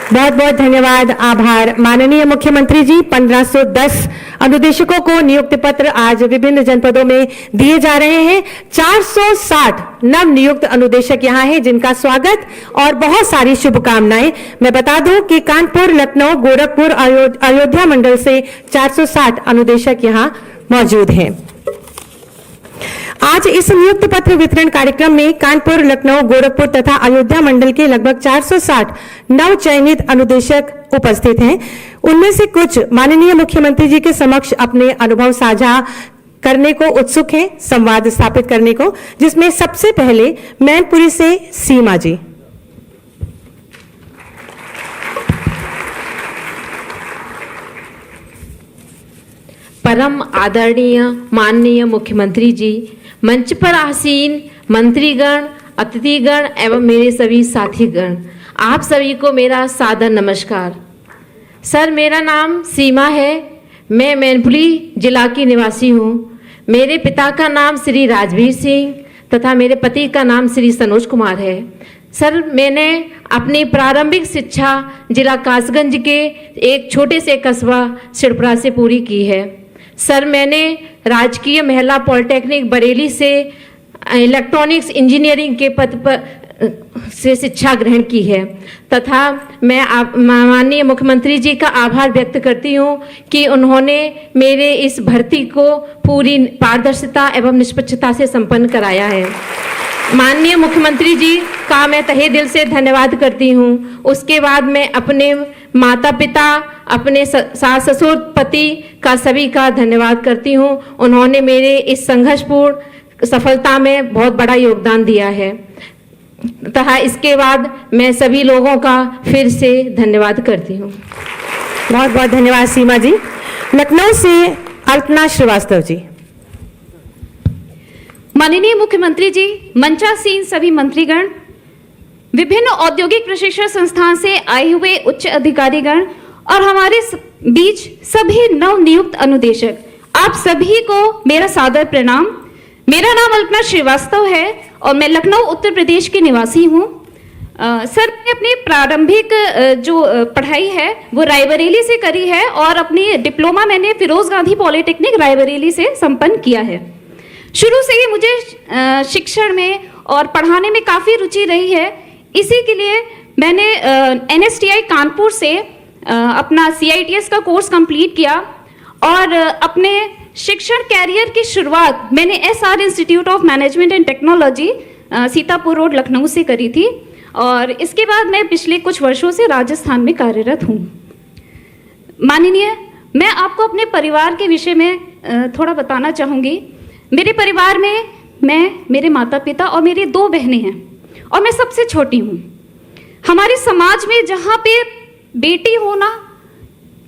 बहुत बहुत धन्यवाद, आभार। माननीय मुख्यमंत्री जी 1510 अनुदेशकों को नियुक्ति पत्र आज विभिन्न जनपदों में दिए जा रहे हैं। 460 नव नियुक्त अनुदेशक यहाँ हैं जिनका स्वागत और बहुत सारी शुभकामनाएं। मैं बता दूं कि कानपुर, लखनऊ, गोरखपुर, अयोध्या मंडल से 460 अनुदेशक यहाँ मौजूद हैं। आज इस नियुक्ति पत्र वितरण कार्यक्रम में कानपुर, लखनऊ, गोरखपुर तथा अयोध्या मंडल के लगभग 460 नव चयनित अनुदेशक उपस्थित हैं। उनमें से कुछ माननीय मुख्यमंत्री जी के समक्ष अपने अनुभव साझा करने को उत्सुक हैं, संवाद स्थापित करने को, जिसमें सबसे पहले मैनपुरी से सीमा जी। परम आदरणीय माननीय मुख्यमंत्री जी, मंच पर आसीन मंत्रीगण, अतिथिगण एवं मेरे सभी साथीगण, आप सभी को मेरा सादर नमस्कार। सर, मेरा नाम सीमा है। मैं मैनपुरी जिला की निवासी हूँ। मेरे पिता का नाम श्री राजवीर सिंह तथा मेरे पति का नाम श्री सनोज कुमार है। सर, मैंने अपनी प्रारंभिक शिक्षा जिला कासगंज के एक छोटे से कस्बा सिड़परा से पूरी की है। सर, मैंने राजकीय महिला पॉलिटेक्निक बरेली से इलेक्ट्रॉनिक्स इंजीनियरिंग के पद पर से शिक्षा ग्रहण की है तथा मैं माननीय मुख्यमंत्री जी का आभार व्यक्त करती हूँ कि उन्होंने मेरे इस भर्ती को पूरी पारदर्शिता एवं निष्पक्षता से संपन्न कराया है। माननीय मुख्यमंत्री जी का मैं तहे दिल से धन्यवाद करती हूँ। उसके बाद मैं अपने माता पिता, अपने सास ससुर, पति का सभी का धन्यवाद करती हूँ। उन्होंने मेरे इस संघर्षपूर्ण सफलता में बहुत बड़ा योगदान दिया है। तथा इसके बाद मैं सभी लोगों का फिर से धन्यवाद करती हूँ। बहुत बहुत धन्यवाद सीमा जी। लखनऊ से अल्पना श्रीवास्तव जी। माननीय मुख्यमंत्री जी, मंचासीन सभी मंत्रीगण, विभिन्न औद्योगिक प्रशिक्षण संस्थान से आए हुए उच्च अधिकारीगण और हमारे बीच सभी नव नियुक्त अनुदेशक, आप सभी को मेरा सादर प्रणाम। मेरा नाम अल्पना श्रीवास्तव है और मैं लखनऊ उत्तर प्रदेश की निवासी हूँ। सर, मैंने अपनी प्रारंभिक जो पढ़ाई है वो रायबरेली से करी है और अपनी डिप्लोमा मैंने फिरोज गांधी पॉलिटेक्निक रायबरेली से संपन्न किया है। शुरू से ही मुझे शिक्षण में और पढ़ाने में काफ़ी रुचि रही है। इसी के लिए मैंने NSTI कानपुर से अपना CITS का कोर्स कंप्लीट किया और अपने शिक्षण कैरियर की शुरुआत मैंने SR institute of management and technology Sitapur road Lucknow से करी थी और इसके बाद मैं पिछले कुछ वर्षों से राजस्थान में कार्यरत हूँ। माननीय, मैं आपको अपने परिवार के विषय में थोड़ा बताना चाहूँगी। मेरे परिवार में मैं, मेरे माता पिता और मेरी 2 बहनें हैं और मैं सबसे छोटी हूँ। हमारे समाज में जहाँ पे बेटी होना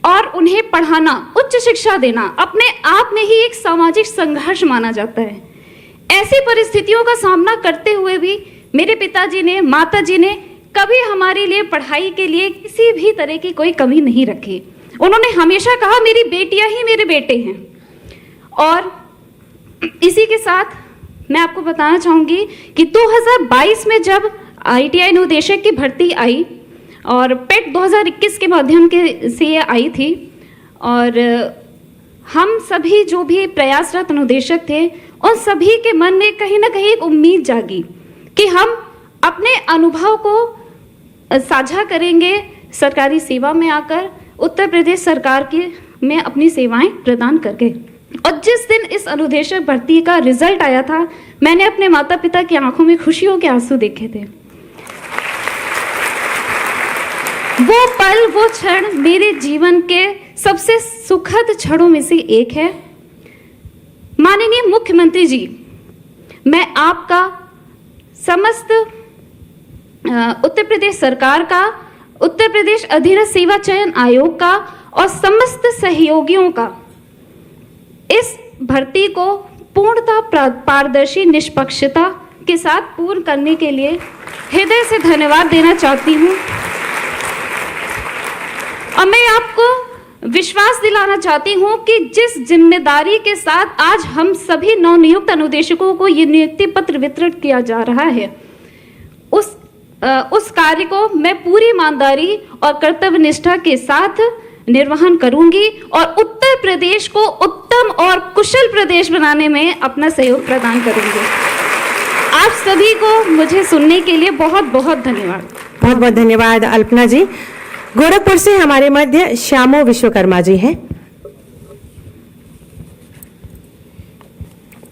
और उन्हें पढ़ाना, उच्च शिक्षा देना अपने आप में ही एक सामाजिक संघर्ष माना जाता है। ऐसी परिस्थितियों का सामना करते हुए भी मेरे पिताजी ने, माताजी ने कभी हमारे लिए पढ़ाई के लिए किसी भी तरह की कोई कमी नहीं रखी। उन्होंने हमेशा कहा मेरी बेटियां ही मेरे बेटे हैं। और इसी के साथ मैं आपको बताना चाहूँगी कि 2022 में जब ITI अनुदेशक की भर्ती आई और PET 2021 के माध्यम से ये आई थी और हम सभी जो भी प्रयासरत अनुदेशक थे उन सभी के मन में कहीं ना कहीं एक उम्मीद जागी कि हम अपने अनुभव को साझा करेंगे सरकारी सेवा में आकर, उत्तर प्रदेश सरकार के में अपनी सेवाएं प्रदान करके। और जिस दिन इस अनुदेशक भर्ती का रिजल्ट आया था, मैंने अपने माता पिता की आंखों में खुशियों के आंसू देखे थे। वो पल, वो क्षण मेरे जीवन के सबसे सुखद क्षणों में से एक है। माननीय मुख्यमंत्री जी, मैं आपका, समस्त उत्तर प्रदेश सरकार का, उत्तर प्रदेश अधीनस्थ सेवा चयन आयोग का और समस्त सहयोगियों का इस भर्ती को पूर्णतः पारदर्शी, निष्पक्षता के साथ पूर्ण करने के लिए हृदय से धन्यवाद देना चाहती हूँ। और मैं आपको विश्वास दिलाना चाहती हूँ कि जिस जिम्मेदारी के साथ आज हम सभी नवनियुक्त अनुदेशकों को ये नियुक्ति पत्र वितरण किया जा रहा है, उस कार्य को मैं पूरी ईमानदारी और कर्तव्य निष्ठा के साथ निर्वहन करूंगी और उत्तर प्रदेश को उत्तम और कुशल प्रदेश बनाने में अपना सहयोग प्रदान करूंगी। आप सभी को मुझे सुनने के लिए बहुत बहुत धन्यवाद। बहुत बहुत धन्यवाद अल्पना जी। गोरखपुर से हमारे मध्य श्यामो विश्वकर्मा जी हैं।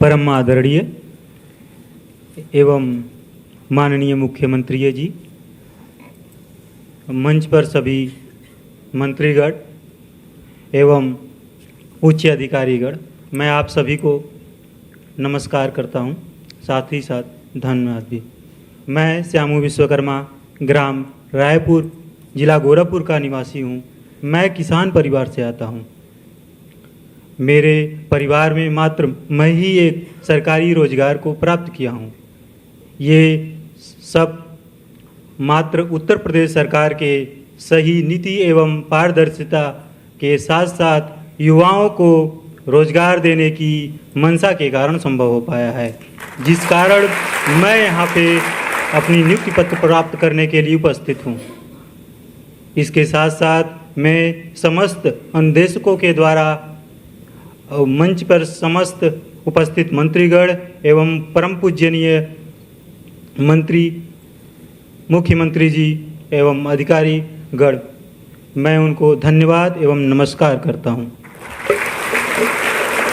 परम आदरणीय एवं माननीय मुख्यमंत्री जी, मंच पर सभी मंत्रीगण एवं उच्च अधिकारीगण, मैं आप सभी को नमस्कार करता हूं, साथ ही साथ धन्यवाद भी। मैं श्यामू विश्वकर्मा, ग्राम रायपुर, जिला गोरखपुर का निवासी हूं। मैं किसान परिवार से आता हूं। मेरे परिवार में मात्र मैं ही एक सरकारी रोजगार को प्राप्त किया हूं। ये सब मात्र उत्तर प्रदेश सरकार के सही नीति एवं पारदर्शिता के साथ साथ युवाओं को रोजगार देने की मंशा के कारण संभव हो पाया है, जिस कारण मैं यहाँ पे अपनी नियुक्ति पत्र प्राप्त करने के लिए उपस्थित हूँ। इसके साथ साथ मैं समस्त अनुदेशकों के द्वारा मंच पर समस्त उपस्थित मंत्रीगण एवं परम पूजनीय मंत्री, मुख्यमंत्री जी एवं अधिकारी गण, मैं उनको धन्यवाद एवं नमस्कार करता हूं।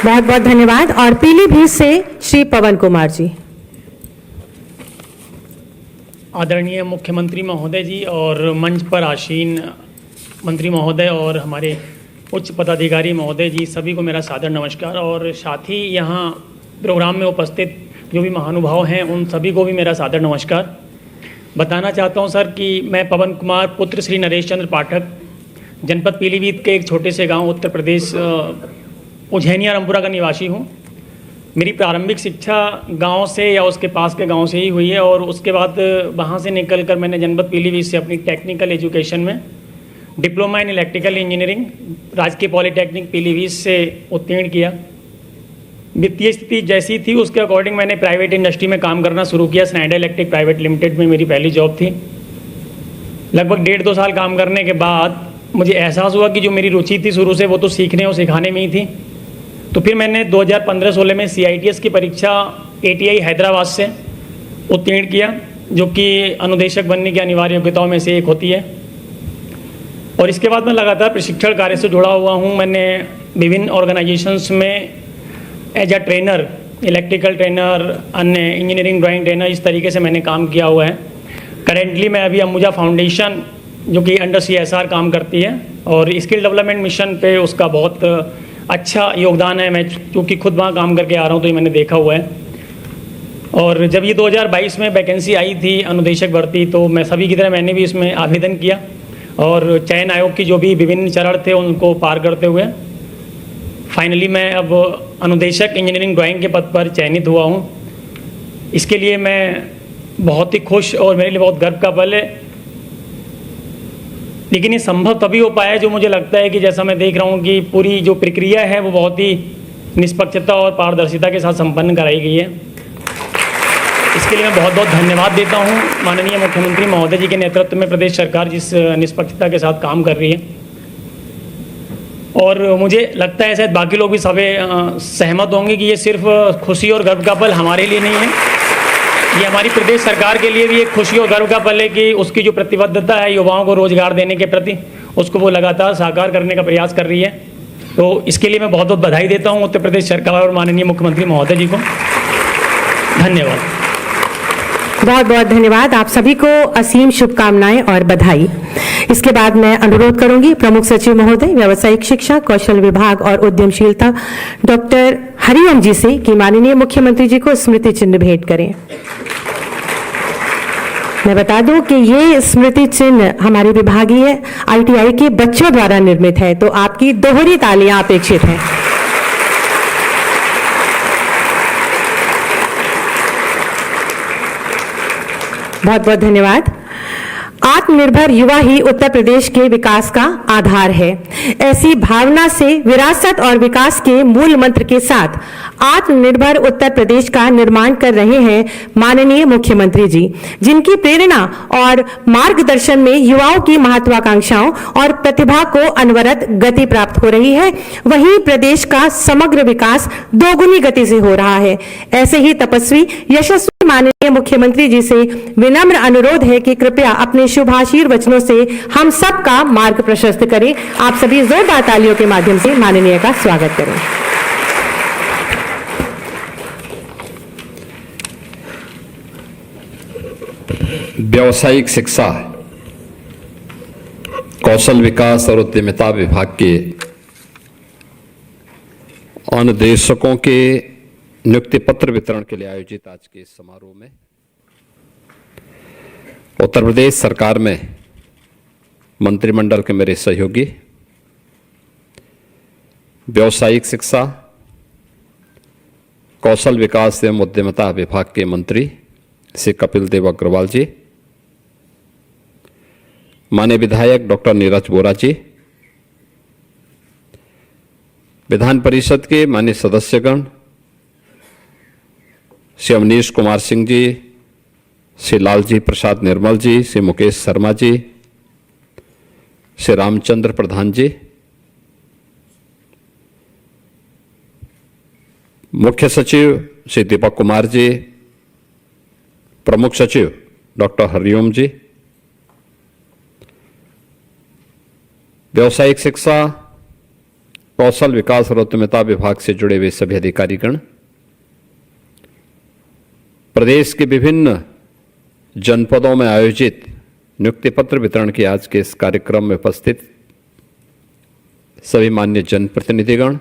बहुत बहुत धन्यवाद। और पीलीभीत से श्री पवन कुमार जी। आदरणीय मुख्यमंत्री महोदय जी और मंच पर आसीन मंत्री महोदय और हमारे उच्च पदाधिकारी महोदय जी, सभी को मेरा सादर नमस्कार। और साथ ही यहाँ प्रोग्राम में उपस्थित जो भी महानुभाव हैं उन सभी को भी मेरा सादर नमस्कार। बताना चाहता हूं सर कि मैं पवन कुमार पुत्र श्री नरेश चंद्र पाठक जनपद पीलीभीत के एक छोटे से गांव उत्तर प्रदेश उज्जैनिया रामपुरा का निवासी हूं। मेरी प्रारंभिक शिक्षा गांव से या उसके पास के गांव से ही हुई है और उसके बाद वहां से निकलकर मैंने जनपद पीलीभीत से अपनी टेक्निकल एजुकेशन में डिप्लोमा इन इलेक्ट्रिकल इंजीनियरिंग राजकीय पॉलिटेक्निक पीलीभीत से उत्तीर्ण किया। वित्तीय स्थिति जैसी थी उसके अकॉर्डिंग मैंने प्राइवेट इंडस्ट्री में काम करना शुरू किया। स्नाइडर इलेक्ट्रिक प्राइवेट लिमिटेड में मेरी पहली जॉब थी। लगभग 1.5-2 साल काम करने के बाद मुझे एहसास हुआ कि जो मेरी रुचि थी शुरू से वो तो सीखने और सिखाने में ही थी। तो फिर मैंने 2015-16 में CITS की परीक्षा ATI हैदराबाद से उत्तीर्ण किया, जो कि अनुदेशक बनने की अनिवार्य योग्यताओं में से एक होती है। और इसके बाद मैं लगातार प्रशिक्षण कार्य से जुड़ा हुआ हूँ। मैंने विभिन्न ऑर्गेनाइजेशंस में as a trainer, electrical trainer, अन्य इंजीनियरिंग ड्राइंग ट्रेनर, इस तरीके से मैंने काम किया हुआ है। करेंटली मैं अभी अंबुजा फाउंडेशन जो कि अंडर CSR काम करती है और स्किल डेवलपमेंट मिशन पे उसका बहुत अच्छा योगदान है। मैं क्योंकि खुद वहाँ काम करके आ रहा हूँ तो ये मैंने देखा हुआ है। और जब ये 2022 में वैकेंसी आई थी अनुदेशक भर्ती, तो मैं सभी की तरह मैंने भी इसमें आवेदन किया और चयन आयोग की जो भी विभिन्न चरण थे उनको पार करते हुए फाइनली मैं अब अनुदेशक इंजीनियरिंग ड्राइंग के पद पर चयनित हुआ हूँ। इसके लिए मैं बहुत ही खुश और मेरे लिए बहुत गर्व का पल है। लेकिन ये संभव तभी हो पाया जो मुझे लगता है कि जैसा मैं देख रहा हूँ कि पूरी जो प्रक्रिया है वो बहुत ही निष्पक्षता और पारदर्शिता के साथ संपन्न कराई गई है। इसके लिए मैं बहुत बहुत धन्यवाद देता हूँ माननीय मुख्यमंत्री महोदय जी के नेतृत्व में प्रदेश सरकार जिस निष्पक्षता के साथ काम कर रही है। और मुझे लगता है शायद बाकी लोग भी सभी सहमत होंगे कि ये सिर्फ खुशी और गर्व का पल हमारे लिए नहीं है, ये हमारी प्रदेश सरकार के लिए भी एक खुशी और गर्व का पल है कि उसकी जो प्रतिबद्धता है युवाओं को रोजगार देने के प्रति, उसको वो लगातार साकार करने का प्रयास कर रही है। तो इसके लिए मैं बहुत बहुत बधाई देता हूँ उत्तर प्रदेश सरकार और माननीय मुख्यमंत्री महोदय जी को। धन्यवाद। बहुत बहुत धन्यवाद। आप सभी को असीम शुभकामनाएं और बधाई। इसके बाद मैं अनुरोध करूंगी प्रमुख सचिव महोदय व्यावसायिक शिक्षा, कौशल विभाग और उद्यमशीलता डॉक्टर हरिओम जी से कि माननीय मुख्यमंत्री जी को स्मृति चिन्ह भेंट करें। मैं बता दूं कि ये स्मृति चिन्ह हमारे विभागीय ITI के बच्चों द्वारा निर्मित है, तो आपकी दोहरी तालियां अपेक्षित हैं। बहुत बहुत धन्यवाद। आत्मनिर्भर युवा ही उत्तर प्रदेश के विकास का आधार है। ऐसी भावना से विरासत और विकास के मूल मंत्र के साथ आत्मनिर्भर उत्तर प्रदेश का निर्माण कर रहे हैं माननीय मुख्यमंत्री जी, जिनकी प्रेरणा और मार्गदर्शन में युवाओं की महत्वाकांक्षाओं और प्रतिभा को अनवरत गति प्राप्त हो रही है। वहीं प्रदेश का समग्र विकास दोगुनी गति से हो रहा है। ऐसे ही तपस्वी यशस्वी माननीय मुख्यमंत्री जी से विनम्र अनुरोध है कि कृपया अपने शुभाशीर वचनों से हम सब का मार्ग प्रशस्त करें। आप सभी जोरदार तालियों के माध्यम से माननीय का स्वागत करें। व्यावसायिक शिक्षा, कौशल विकास और उद्यमिता विभाग के अनुदेशकों के नियुक्ति पत्र वितरण के लिए आयोजित आज के इस समारोह में उत्तर प्रदेश सरकार में मंत्रिमंडल के मेरे सहयोगी, व्यावसायिक शिक्षा, कौशल विकास एवं उद्यमिता विभाग के मंत्री श्री कपिल देव अग्रवाल जी, माननीय विधायक डॉक्टर नीरज वोरा जी, विधान परिषद के माननीय सदस्यगण श्री अवनीश कुमार सिंह जी, श्री लालजी प्रसाद निर्मल जी, श्री मुकेश शर्मा जी, श्री रामचंद्र प्रधान जी, मुख्य सचिव श्री दीपक कुमार जी, प्रमुख सचिव डॉक्टर हरिओम जी, व्यावसायिक शिक्षा, कौशल विकास और उद्यमिता विभाग से जुड़े हुए सभी अधिकारीगण, प्रदेश के विभिन्न जनपदों में आयोजित नियुक्ति पत्र वितरण के आज के इस कार्यक्रम में उपस्थित सभी मान्य जनप्रतिनिधिगण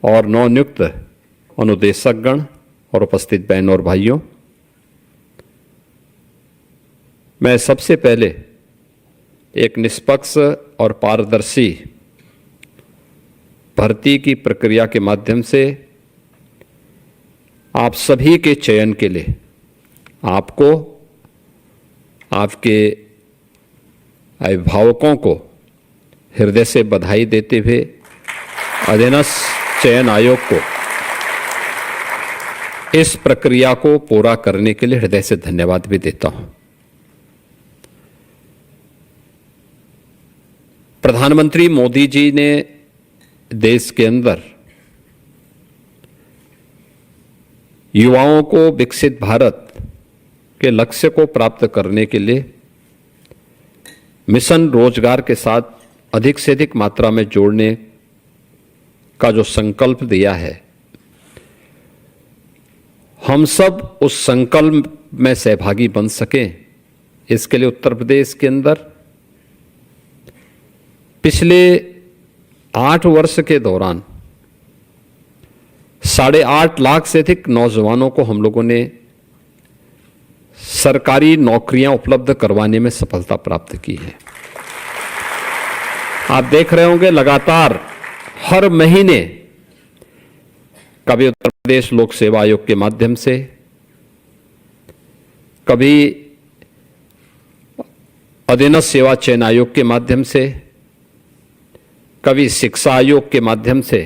और नवनियुक्त अनुदेशकगण और उपस्थित बहनों और भाइयों, मैं सबसे पहले एक निष्पक्ष और पारदर्शी भर्ती की प्रक्रिया के माध्यम से आप सभी के चयन के लिए आपको, आपके अभिभावकों को हृदय से बधाई देते हुए अधीनस्थ चयन आयोग को इस प्रक्रिया को पूरा करने के लिए हृदय से धन्यवाद भी देता हूं। प्रधानमंत्री मोदी जी ने देश के अंदर युवाओं को विकसित भारत के लक्ष्य को प्राप्त करने के लिए मिशन रोजगार के साथ अधिक से अधिक मात्रा में जोड़ने का जो संकल्प दिया है, हम सब उस संकल्प में सहभागी बन सकें, इसके लिए उत्तर प्रदेश के अंदर पिछले 8 वर्ष के दौरान 8.5 लाख से अधिक नौजवानों को हम लोगों ने सरकारी नौकरियां उपलब्ध करवाने में सफलता प्राप्त की है। आप देख रहे होंगे लगातार हर महीने कभी उत्तर प्रदेश लोक सेवा आयोग के माध्यम से, कभी अधीनस्थ सेवा चयन आयोग के माध्यम से, कभी शिक्षा आयोग के माध्यम से,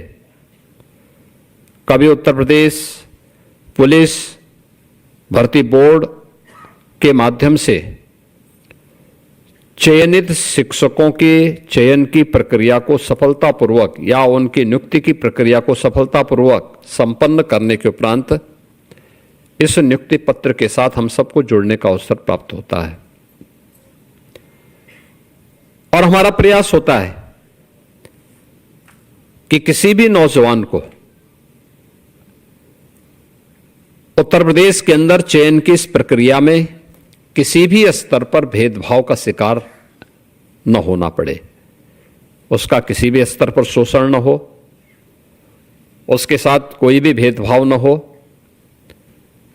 कभी उत्तर प्रदेश पुलिस भर्ती बोर्ड के माध्यम से चयनित शिक्षकों के चयन की प्रक्रिया को सफलतापूर्वक या उनकी नियुक्ति की प्रक्रिया को सफलतापूर्वक संपन्न करने के उपरांत इस नियुक्ति पत्र के साथ हम सबको जुड़ने का अवसर प्राप्त होता है। और हमारा प्रयास होता है कि किसी भी नौजवान को उत्तर प्रदेश के अंदर चयन की इस प्रक्रिया में किसी भी स्तर पर भेदभाव का शिकार न होना पड़े, उसका किसी भी स्तर पर शोषण न हो, उसके साथ कोई भी भेदभाव न हो,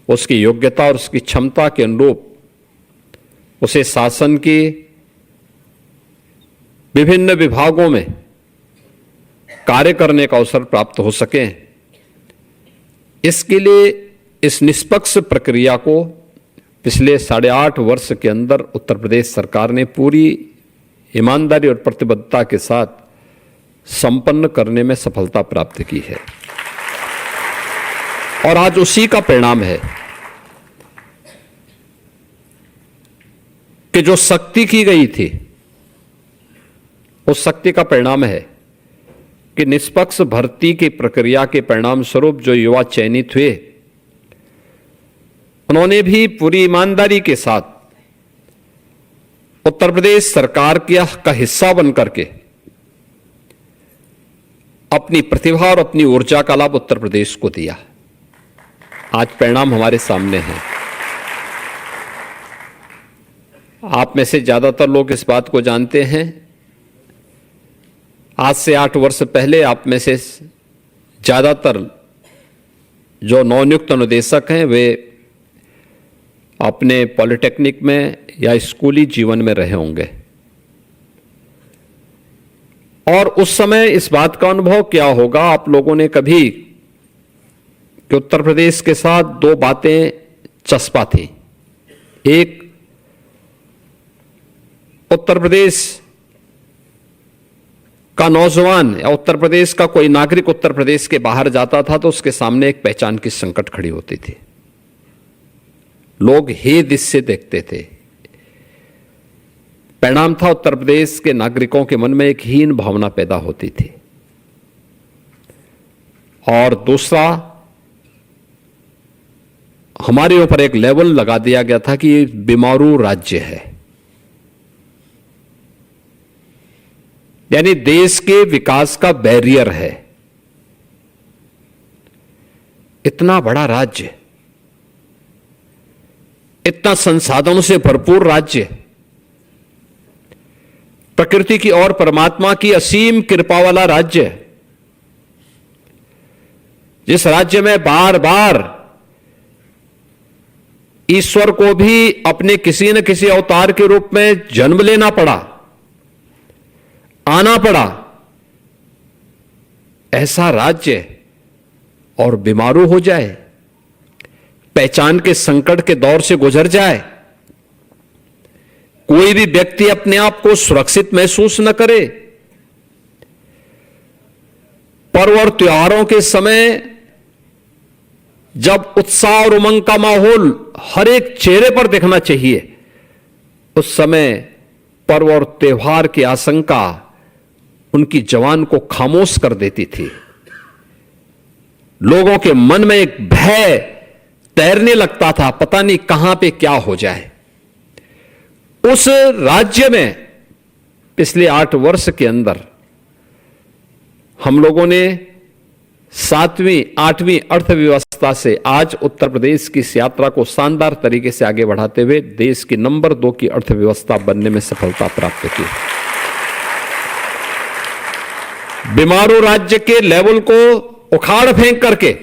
उसकी योग्यता और उसकी क्षमता के अनुरूप उसे शासन की विभिन्न विभागों में कार्य करने का अवसर प्राप्त हो सके। इसके लिए इस निष्पक्ष प्रक्रिया को पिछले 8.5 वर्ष के अंदर उत्तर प्रदेश सरकार ने पूरी ईमानदारी और प्रतिबद्धता के साथ संपन्न करने में सफलता प्राप्त की है। और आज उसी का परिणाम है कि जो शक्ति की गई थी, उस शक्ति का परिणाम है कि निष्पक्ष भर्ती की प्रक्रिया के परिणाम स्वरूप जो युवा चयनित हुए, उन्होंने भी पूरी ईमानदारी के साथ उत्तर प्रदेश सरकार का हिस्सा बनकर के अपनी प्रतिभा और अपनी ऊर्जा का लाभ उत्तर प्रदेश को दिया। आज परिणाम हमारे सामने है। आप में से ज्यादातर लोग इस बात को जानते हैं। आज से 8 वर्ष पहले आप में से ज्यादातर जो नवनियुक्त अनुदेशक हैं वे अपने पॉलिटेक्निक में या स्कूली जीवन में रहे होंगे और उस समय इस बात का अनुभव क्या होगा आप लोगों ने कभी कि उत्तर प्रदेश के साथ 2 बातें चस्पा थी। एक, उत्तर प्रदेश का नौजवान या उत्तर प्रदेश का कोई नागरिक उत्तर प्रदेश के बाहर जाता था तो उसके सामने एक पहचान की संकट खड़ी होती थी। लोग हेद इससे देखते थे। परिणाम था उत्तर प्रदेश के नागरिकों के मन में एक हीन भावना पैदा होती थी। और दूसरा, हमारे ऊपर एक लेवल लगा दिया गया था कि ये बीमारू राज्य है, यानी देश के विकास का बैरियर है। इतना बड़ा राज्य, इतना संसाधनों से भरपूर राज्य, प्रकृति की और परमात्मा की असीम कृपा वाला राज्य, जिस राज्य में बार बार ईश्वर को भी अपने किसी न किसी अवतार के रूप में जन्म लेना पड़ा, आना पड़ा। ऐसा राज्य और बीमारू हो जाए, पहचान के संकट के दौर से गुजर जाए, कोई भी व्यक्ति अपने आप को सुरक्षित महसूस न करे। पर्व और त्योहारों के समय जब उत्साह और उमंग का माहौल हर एक चेहरे पर दिखना चाहिए, उस समय पर्व और त्योहार की आशंका उनकी जवान को खामोश कर देती थी। लोगों के मन में एक भय तैरने लगता था, पता नहीं कहां पे क्या हो जाए। उस राज्य में पिछले 8 वर्ष के अंदर हम लोगों ने 7वीं 8वीं अर्थव्यवस्था से आज उत्तर प्रदेश की इस यात्रा को शानदार तरीके से आगे बढ़ाते हुए देश की नंबर 2 की अर्थव्यवस्था बनने में सफलता प्राप्त की। बीमारू राज्य के लेवल को उखाड़ फेंक करके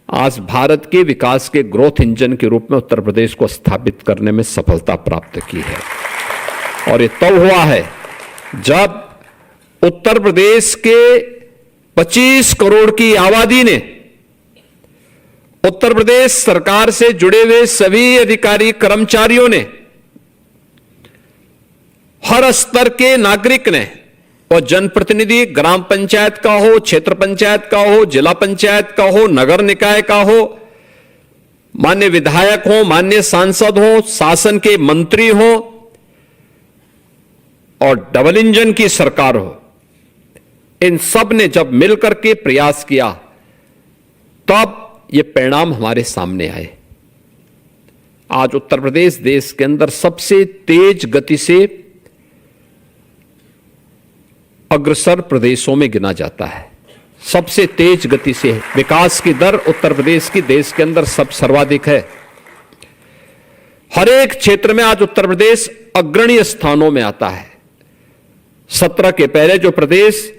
आज भारत के विकास के ग्रोथ इंजन के रूप में उत्तर प्रदेश को स्थापित करने में सफलता प्राप्त की है। और ये तब हुआ है जब उत्तर प्रदेश के 25 करोड़ की आबादी ने उत्तर प्रदेश सरकार से जुड़े हुए सभी अधिकारी कर्मचारियों ने, हर स्तर के नागरिक ने, और जनप्रतिनिधि ग्राम पंचायत का हो, क्षेत्र पंचायत का हो, जिला पंचायत का हो, नगर निकाय का हो, मान्य विधायक हो, मान्य सांसद हो, शासन के मंत्री हो और डबल इंजन की सरकार हो, इन सब ने जब मिलकर के प्रयास किया तब ये परिणाम हमारे सामने आए। आज उत्तर प्रदेश देश के अंदर सबसे तेज गति से अग्रसर प्रदेशों में गिना जाता है। सबसे तेज गति से विकास की दर उत्तर प्रदेश की देश के अंदर सर्वाधिक है। हर एक क्षेत्र में आज उत्तर प्रदेश अग्रणी स्थानों में आता है। 17 के पहले जो प्रदेश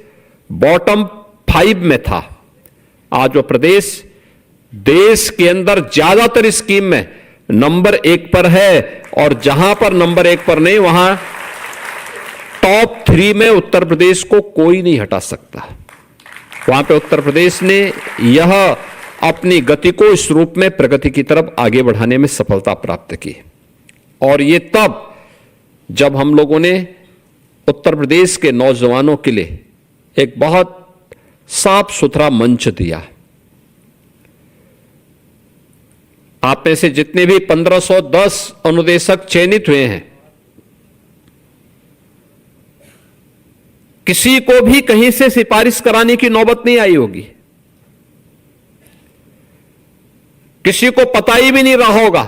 बॉटम 5 में था, आज वो प्रदेश देश के अंदर ज्यादातर स्कीम में नंबर 1 पर है, और जहां पर नंबर 1 पर नहीं, वहां टॉप 3 में उत्तर प्रदेश को कोई नहीं हटा सकता। वहां पे उत्तर प्रदेश ने यह अपनी गति को इस रूप में प्रगति की तरफ आगे बढ़ाने में सफलता प्राप्त की। और ये तब जब हम लोगों ने उत्तर प्रदेश के नौजवानों के लिए एक बहुत साफ सुथरा मंच दिया। आप में से जितने भी 1510 अनुदेशक चयनित हुए हैं, किसी को भी कहीं से सिफारिश कराने की नौबत नहीं आई होगी। किसी को पता ही भी नहीं रहा होगा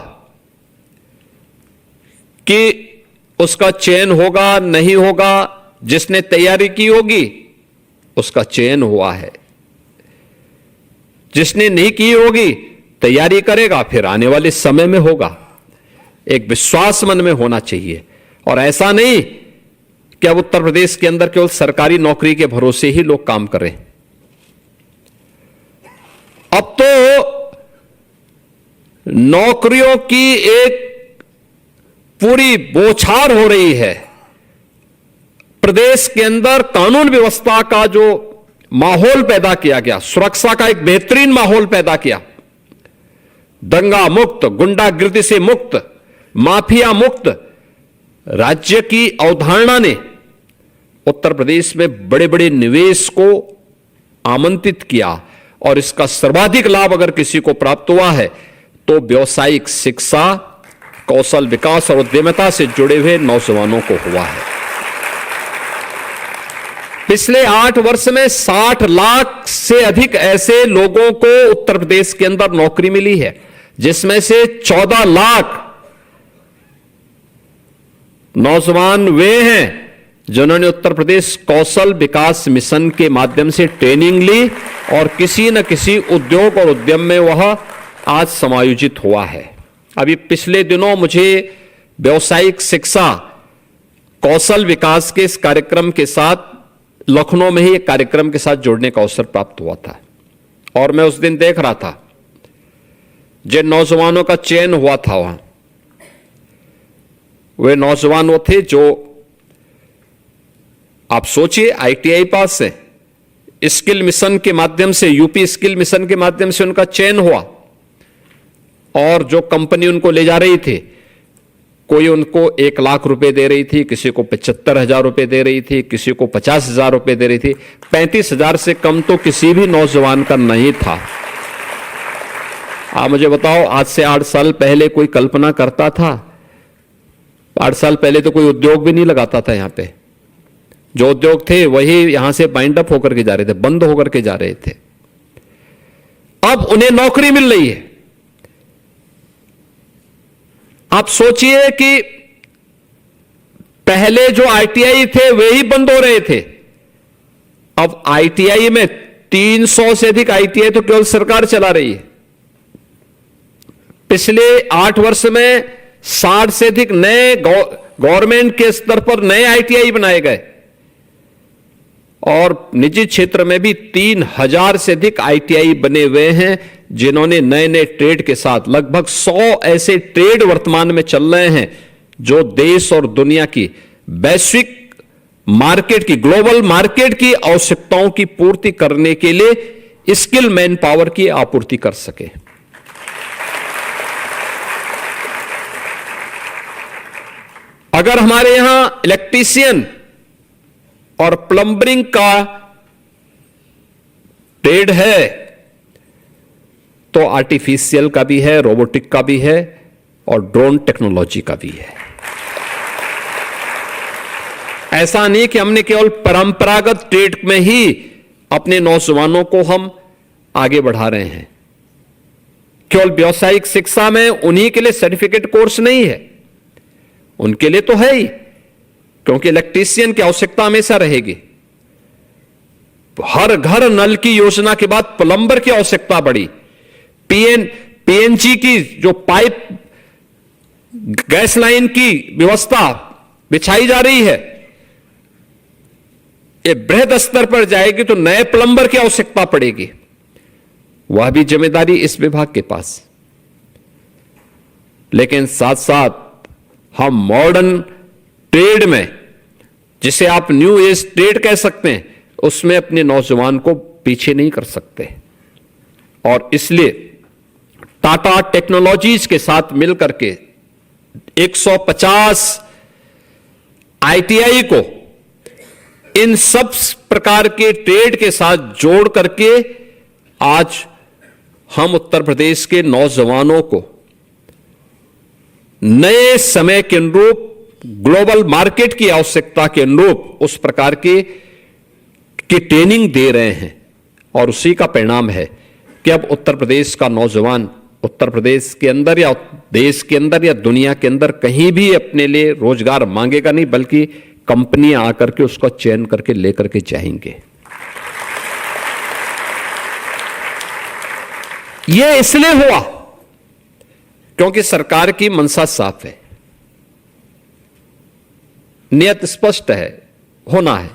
कि उसका चयन होगा नहीं होगा। जिसने तैयारी की होगी उसका चयन हुआ है, जिसने नहीं की होगी तैयारी करेगा, फिर आने वाले समय में होगा। एक विश्वास मन में होना चाहिए, और ऐसा नहीं कि अब उत्तर प्रदेश के अंदर केवल सरकारी नौकरी के भरोसे ही लोग काम करें। अब तो नौकरियों की एक पूरी बौछार हो रही है। प्रदेश के अंदर कानून व्यवस्था का जो माहौल पैदा किया गया, सुरक्षा का एक बेहतरीन माहौल पैदा किया, दंगा मुक्त, गुंडागिर्दी से मुक्त, माफिया मुक्त राज्य की अवधारणा ने उत्तर प्रदेश में बड़े बड़े निवेश को आमंत्रित किया। और इसका सर्वाधिक लाभ अगर किसी को प्राप्त हुआ है तो व्यावसायिक शिक्षा, कौशल विकास और उद्यमिता से जुड़े हुए नौजवानों को हुआ है। पिछले 8 वर्ष में 60 लाख से अधिक ऐसे लोगों को उत्तर प्रदेश के अंदर नौकरी मिली है, जिसमें से 14 लाख नौजवान वे हैं जिन्होंने उत्तर प्रदेश कौशल विकास मिशन के माध्यम से ट्रेनिंग ली और किसी न किसी उद्योग और उद्यम में वह आज समायोजित हुआ है। अभी पिछले दिनों मुझे व्यावसायिक शिक्षा कौशल विकास के इस कार्यक्रम के साथ लखनऊ में ही एक कार्यक्रम के साथ जुड़ने का अवसर प्राप्त हुआ था, और मैं उस दिन देख रहा था जिन नौजवानों का चयन हुआ था वहां वे नौजवान वो थे जो, आप सोचिए, आईटीआई पास है, स्किल मिशन के माध्यम से, यूपी स्किल मिशन के माध्यम से उनका चयन हुआ, और जो कंपनी उनको ले जा रही थी, कोई उनको 1 लाख रुपए दे रही थी, किसी को 75,000 रुपए दे रही थी, किसी को 50,000 रुपए दे रही थी। 35,000 से कम तो किसी भी नौजवान का नहीं था। आप मुझे बताओ, आज से 8 साल पहले कोई कल्पना करता था? 8 साल पहले तो कोई उद्योग भी नहीं लगाता था। यहां पे जो उद्योग थे वही यहां से बाइंड अप होकर के जा रहे थे, बंद होकर के जा रहे थे। अब उन्हें नौकरी मिल रही है। आप सोचिए कि पहले जो आईटीआई थे वे ही बंद हो रहे थे, अब आईटीआई में 300 से अधिक आईटीआई तो केवल सरकार चला रही है। पिछले 8 वर्ष में 60 से अधिक नए गवर्नमेंट के स्तर पर नए आईटीआई बनाए गए, और निजी क्षेत्र में भी 3,000 से अधिक आईटीआई बने हुए हैं, जिन्होंने नए नए ट्रेड के साथ, लगभग 100 ऐसे ट्रेड वर्तमान में चल रहे हैं जो देश और दुनिया की वैश्विक मार्केट की, ग्लोबल मार्केट की आवश्यकताओं की पूर्ति करने के लिए स्किल मैन पावर की आपूर्ति कर सके। अगर हमारे यहां इलेक्ट्रीशियन और प्लम्बरिंग का ट्रेड है, तो आर्टिफिशियल का भी है, रोबोटिक का भी है, और ड्रोन टेक्नोलॉजी का भी है। ऐसा नहीं कि हमने केवल परंपरागत ट्रेड में ही अपने नौजवानों को हम आगे बढ़ा रहे हैं। केवल व्यावसायिक शिक्षा में उन्हीं के लिए सर्टिफिकेट कोर्स नहीं है, उनके लिए तो है ही, क्योंकि इलेक्ट्रीशियन की आवश्यकता हमेशा रहेगी। हर घर नल की योजना के बाद प्लम्बर की आवश्यकता बढ़ी। पीएनजी की जो पाइप गैस लाइन की व्यवस्था बिछाई जा रही है, ये बृहद स्तर पर जाएगी तो नए प्लम्बर की आवश्यकता पड़ेगी। वह भी जिम्मेदारी इस विभाग के पास। लेकिन साथ साथ हम मॉडर्न ट्रेड में, जिसे आप न्यू एज ट्रेड कह सकते हैं, उसमें अपने नौजवान को पीछे नहीं कर सकते, और इसलिए टाटा टेक्नोलॉजीज के साथ मिलकर के 150 आईटीआई को इन सब प्रकार के ट्रेड के साथ जोड़ करके आज हम उत्तर प्रदेश के नौजवानों को नए समय के अनुरूप, ग्लोबल मार्केट की आवश्यकता के अनुरूप उस प्रकार की ट्रेनिंग दे रहे हैं। और उसी का परिणाम है कि अब उत्तर प्रदेश का नौजवान उत्तर प्रदेश के अंदर या देश के अंदर या दुनिया के अंदर कहीं भी अपने लिए रोजगार मांगेगा नहीं, बल्कि कंपनियां आकर के उसका चयन करके लेकर के जाएंगे। यह इसलिए हुआ क्योंकि सरकार की मंशा साफ है, नियत स्पष्ट है, होना है।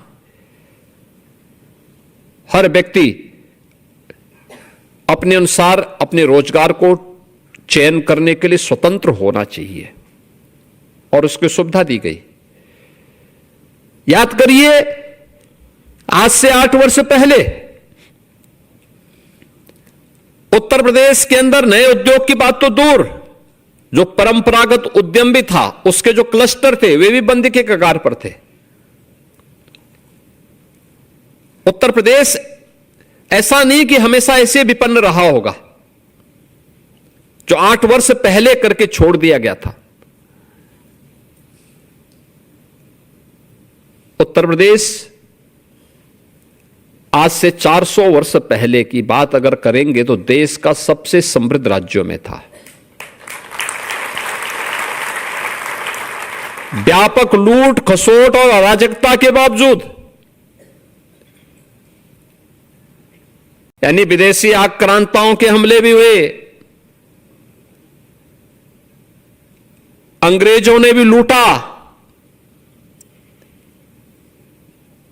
हर व्यक्ति अपने अनुसार अपने रोजगार को चयन करने के लिए स्वतंत्र होना चाहिए, और उसकी सुविधा दी गई। याद करिए, आज से 8 वर्ष पहले उत्तर प्रदेश के अंदर नए उद्योग की बात तो दूर, जो परंपरागत उद्यम भी था, उसके जो क्लस्टर थे वे भी बंद के कगार पर थे। उत्तर प्रदेश ऐसा नहीं कि हमेशा ऐसे विपन्न रहा होगा, जो 8 वर्ष पहले करके छोड़ दिया गया था। उत्तर प्रदेश आज से 400 वर्ष पहले की बात अगर करेंगे तो देश का सबसे समृद्ध राज्यों में था। व्यापक लूट खसोट और अराजकता के बावजूद, यानी विदेशी आक्रांताओं के हमले भी हुए, अंग्रेजों ने भी लूटा,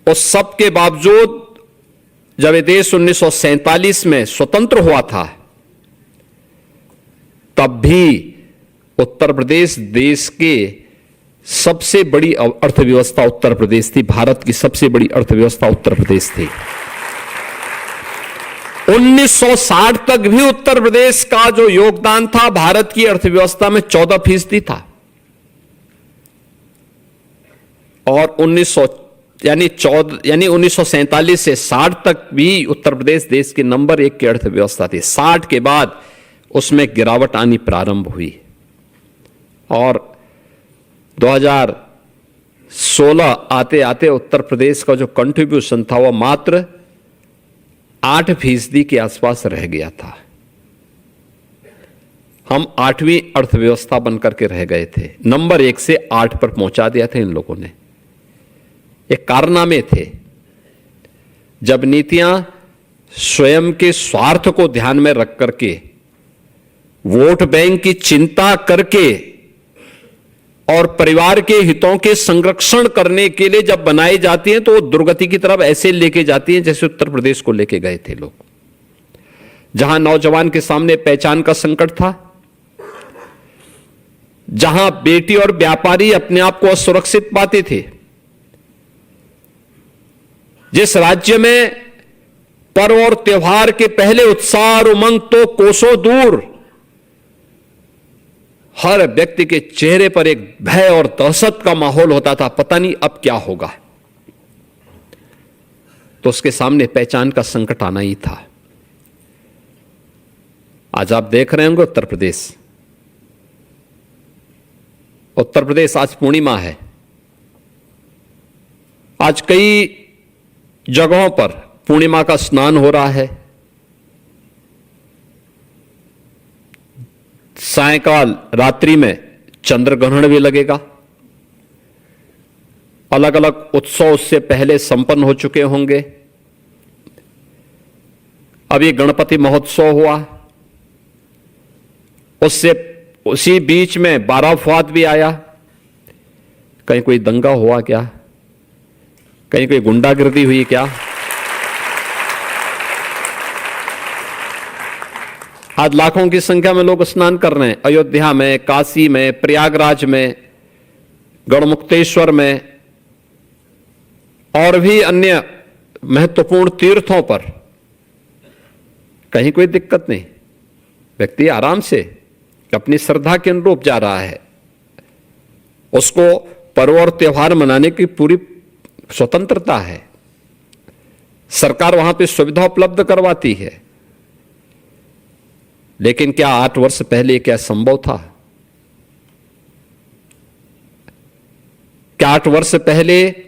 उस सब के बावजूद जब ये देश 1947 में स्वतंत्र हुआ था, तब भी उत्तर प्रदेश देश के सबसे बड़ी अर्थव्यवस्था उत्तर प्रदेश थी। भारत की सबसे बड़ी अर्थव्यवस्था उत्तर प्रदेश थी। 1960 तक भी उत्तर प्रदेश का जो योगदान था भारत की अर्थव्यवस्था में 14% था। और 1947 से 60 तक भी उत्तर प्रदेश देश के नंबर 1 की अर्थव्यवस्था थी। 60 के बाद उसमें गिरावट आनी प्रारंभ हुई और 2016 आते आते उत्तर प्रदेश का जो कंट्रीब्यूशन था वह मात्र 8% के आसपास रह गया था। हम 8वीं अर्थव्यवस्था बनकर के रह गए थे। नंबर 1 से 8 पर पहुंचा दिया था इन लोगों ने। एक कारनामे थे। जब नीतियां स्वयं के स्वार्थ को ध्यान में रख करके, वोट बैंक की चिंता करके और परिवार के हितों के संरक्षण करने के लिए जब बनाई जाती हैं तो वो दुर्गति की तरफ ऐसे लेके जाती हैं जैसे उत्तर प्रदेश को लेके गए थे लोग। जहां नौजवान के सामने पहचान का संकट था, जहां बेटी और व्यापारी अपने आप को असुरक्षित पाते थे, जिस राज्य में पर्व और त्योहार के पहले उत्साह और उमंग तो कोसों दूर, हर व्यक्ति के चेहरे पर एक भय और दहशत का माहौल होता था, पता नहीं अब क्या होगा। तो उसके सामने पहचान का संकट आना ही था। आज आप देख रहे होंगे उत्तर प्रदेश आज पूर्णिमा है। आज कई जगहों पर पूर्णिमा का स्नान हो रहा है। सायंकाल रात्रि में चंद्र ग्रहण भी लगेगा। अलग अलग उत्सव उससे पहले संपन्न हो चुके होंगे। अभी गणपति महोत्सव हुआ, उसी बीच में बाराफात भी आया। कहीं कोई दंगा हुआ क्या? कहीं कोई गुंडागिर्दी हुई क्या? आज लाखों की संख्या में लोग स्नान कर रहे हैं। अयोध्या में, काशी में, प्रयागराज में, गढ़मुक्तेश्वर में और भी अन्य महत्वपूर्ण तीर्थों पर कहीं कोई दिक्कत नहीं। व्यक्ति आराम से अपनी श्रद्धा के अनुरूप जा रहा है। उसको पर्व और त्योहार मनाने की पूरी स्वतंत्रता है। सरकार वहां पे सुविधा उपलब्ध करवाती है। लेकिन क्या 8 वर्ष पहले क्या संभव था? क्या 8 वर्ष पहले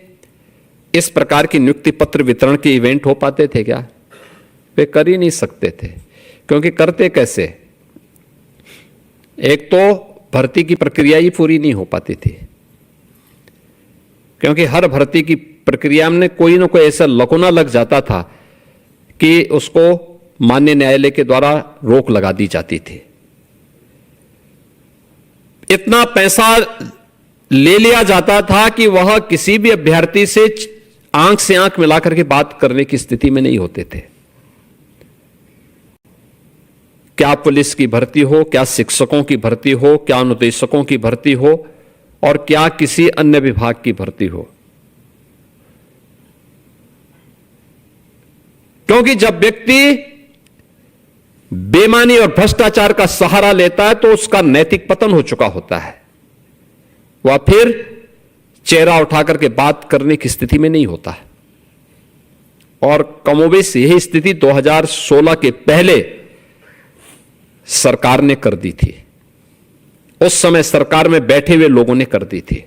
इस प्रकार की नियुक्ति पत्र वितरण के इवेंट हो पाते थे क्या? वे कर ही नहीं सकते थे। क्योंकि करते कैसे? एक तो भर्ती की प्रक्रिया ही पूरी नहीं हो पाती थी, क्योंकि हर भर्ती की प्रक्रिया में कोई ना कोई ऐसा लकुना लग जाता था कि उसको मान्य न्यायालय के द्वारा रोक लगा दी जाती थी। इतना पैसा ले लिया जाता था कि वह किसी भी अभ्यर्थी से आंख से आंख मिलाकर के बात करने की स्थिति में नहीं होते थे। क्या पुलिस की भर्ती हो, क्या शिक्षकों की भर्ती हो, क्या अनुदेशकों की भर्ती हो और क्या किसी अन्य विभाग की भर्ती हो। क्योंकि जब व्यक्ति बेईमानी और भ्रष्टाचार का सहारा लेता है तो उसका नैतिक पतन हो चुका होता है। वह फिर चेहरा उठाकर के बात करने की स्थिति में नहीं होता है। और कमोबेश यही स्थिति 2016 के पहले सरकार ने कर दी थी। उस समय सरकार में बैठे हुए लोगों ने कर दी थी।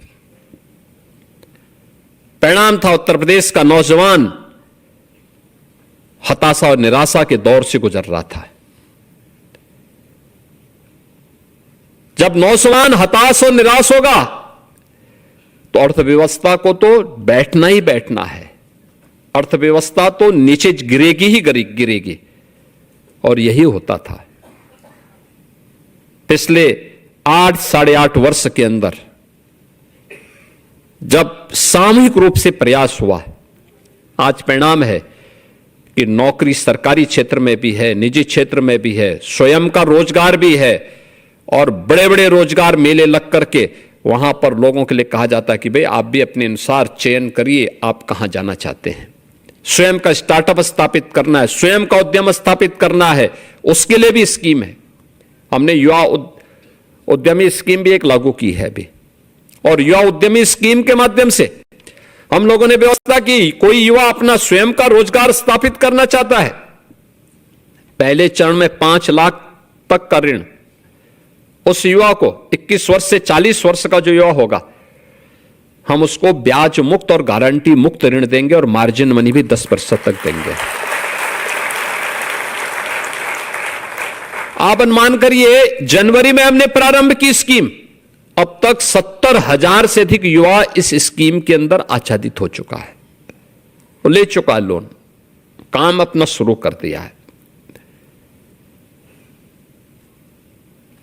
परिणाम था उत्तर प्रदेश का नौजवान हताशा और निराशा के दौर से गुजर रहा था। जब नौजवान हताश और निराश होगा तो अर्थव्यवस्था को तो बैठना ही बैठना है। अर्थव्यवस्था तो नीचे गिरेगी ही गिरेगी। और यही होता था पिछले 8-8.5 वर्ष के अंदर। जब सामूहिक रूप से प्रयास हुआ, आज परिणाम है कि नौकरी सरकारी क्षेत्र में भी है, निजी क्षेत्र में भी है, स्वयं का रोजगार भी है और बड़े बड़े रोजगार मेले लग करके वहां पर लोगों के लिए कहा जाता है कि भाई आप भी अपने अनुसार चयन करिए, आप कहां जाना चाहते हैं। स्वयं का स्टार्टअप स्थापित करना है, स्वयं का उद्यम स्थापित करना है, उसके लिए भी स्कीम है। हमने युवा उद्यमी स्कीम भी एक लागू की है अभी, और युवा उद्यमी स्कीम के माध्यम से हम लोगों ने व्यवस्था की, कोई युवा अपना स्वयं का रोजगार स्थापित करना चाहता है, पहले चरण में 5 लाख तक का ऋण उस युवा को, 21 वर्ष से 40 वर्ष का जो युवा होगा, हम उसको ब्याज मुक्त और गारंटी मुक्त ऋण देंगे और मार्जिन मनी भी 10% तक देंगे। आप अनुमान करिए, जनवरी में हमने प्रारंभ की स्कीम, अब तक 70,000 से अधिक युवा इस स्कीम के अंदर आच्छादित हो चुका है, वो ले चुका है लोन, काम अपना शुरू कर दिया है।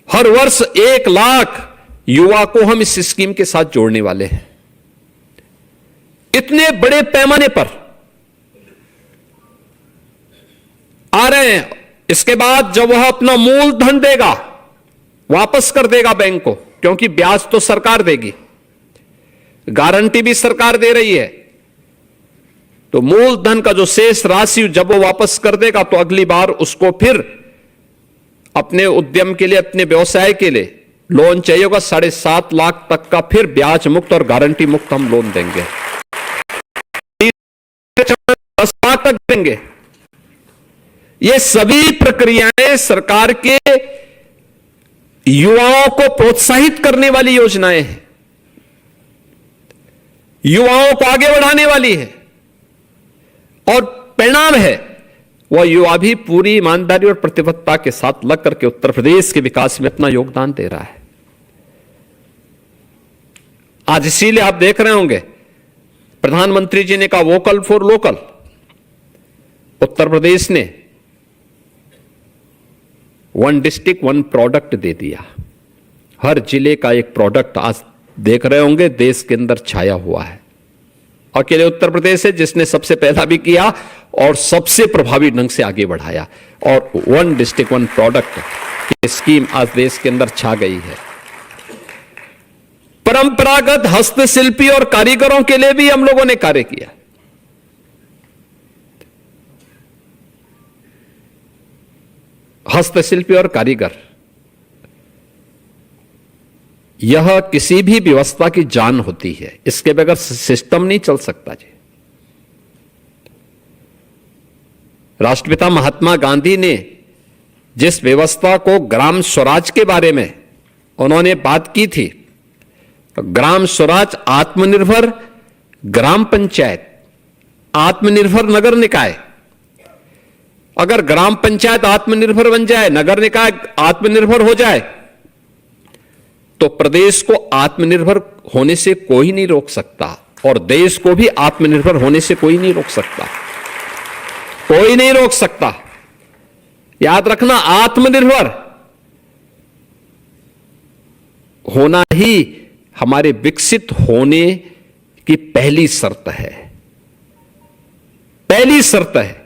हर वर्ष 1 लाख युवा को हम इस स्कीम के साथ जोड़ने वाले हैं। इतने बड़े पैमाने पर आ रहे हैं। इसके बाद जब वह अपना मूलधन देगा, वापस कर देगा बैंक को, क्योंकि ब्याज तो सरकार देगी, गारंटी भी सरकार दे रही है, तो मूलधन का जो शेष राशि जब वो वापस कर देगा, तो अगली बार उसको फिर अपने उद्यम के लिए, अपने व्यवसाय के लिए लोन चाहिए होगा 7.5 लाख तक का, फिर ब्याज मुक्त और गारंटी मुक्त हम लोन देंगे, 10 लाख तक देंगे। ये सभी प्रक्रियाएं सरकार के युवाओं को प्रोत्साहित करने वाली योजनाएं हैं, युवाओं को आगे बढ़ाने वाली है, और परिणाम है वह युवा भी पूरी ईमानदारी और प्रतिबद्धता के साथ लग करके उत्तर प्रदेश के विकास में अपना योगदान दे रहा है। आज इसीलिए आप देख रहे होंगे प्रधानमंत्री जी ने कहा vocal for local. Uttar Pradesh ने 1 डिस्ट्रिक्ट 1 प्रोडक्ट दे दिया, हर जिले का एक प्रोडक्ट आज देख रहे होंगे देश के अंदर छाया हुआ है। अकेले उत्तर प्रदेश है जिसने सबसे पहला भी किया और सबसे प्रभावी ढंग से आगे बढ़ाया, और 1 डिस्ट्रिक्ट 1 प्रोडक्ट की स्कीम आज देश के अंदर छा गई है। परंपरागत हस्तशिल्पी और कारीगरों के लिए भी हम लोगों ने कार्य किया। हस्तशिल्पी और कारीगर, यह किसी भी व्यवस्था की जान होती है, इसके बगैर सिस्टम नहीं चल सकता जी। राष्ट्रपिता महात्मा गांधी ने जिस व्यवस्था को ग्राम स्वराज के बारे में उन्होंने बात की थी, ग्राम स्वराज, आत्मनिर्भर ग्राम पंचायत, आत्मनिर्भर नगर निकाय। अगर ग्राम पंचायत आत्मनिर्भर बन जाए, नगर निकाय आत्मनिर्भर हो जाए, तो प्रदेश को आत्मनिर्भर होने से कोई नहीं रोक सकता, और देश को भी आत्मनिर्भर होने से कोई नहीं रोक सकता, कोई नहीं रोक सकता। याद रखना, आत्मनिर्भर होना ही हमारे विकसित होने की पहली शर्त है, पहली शर्त है।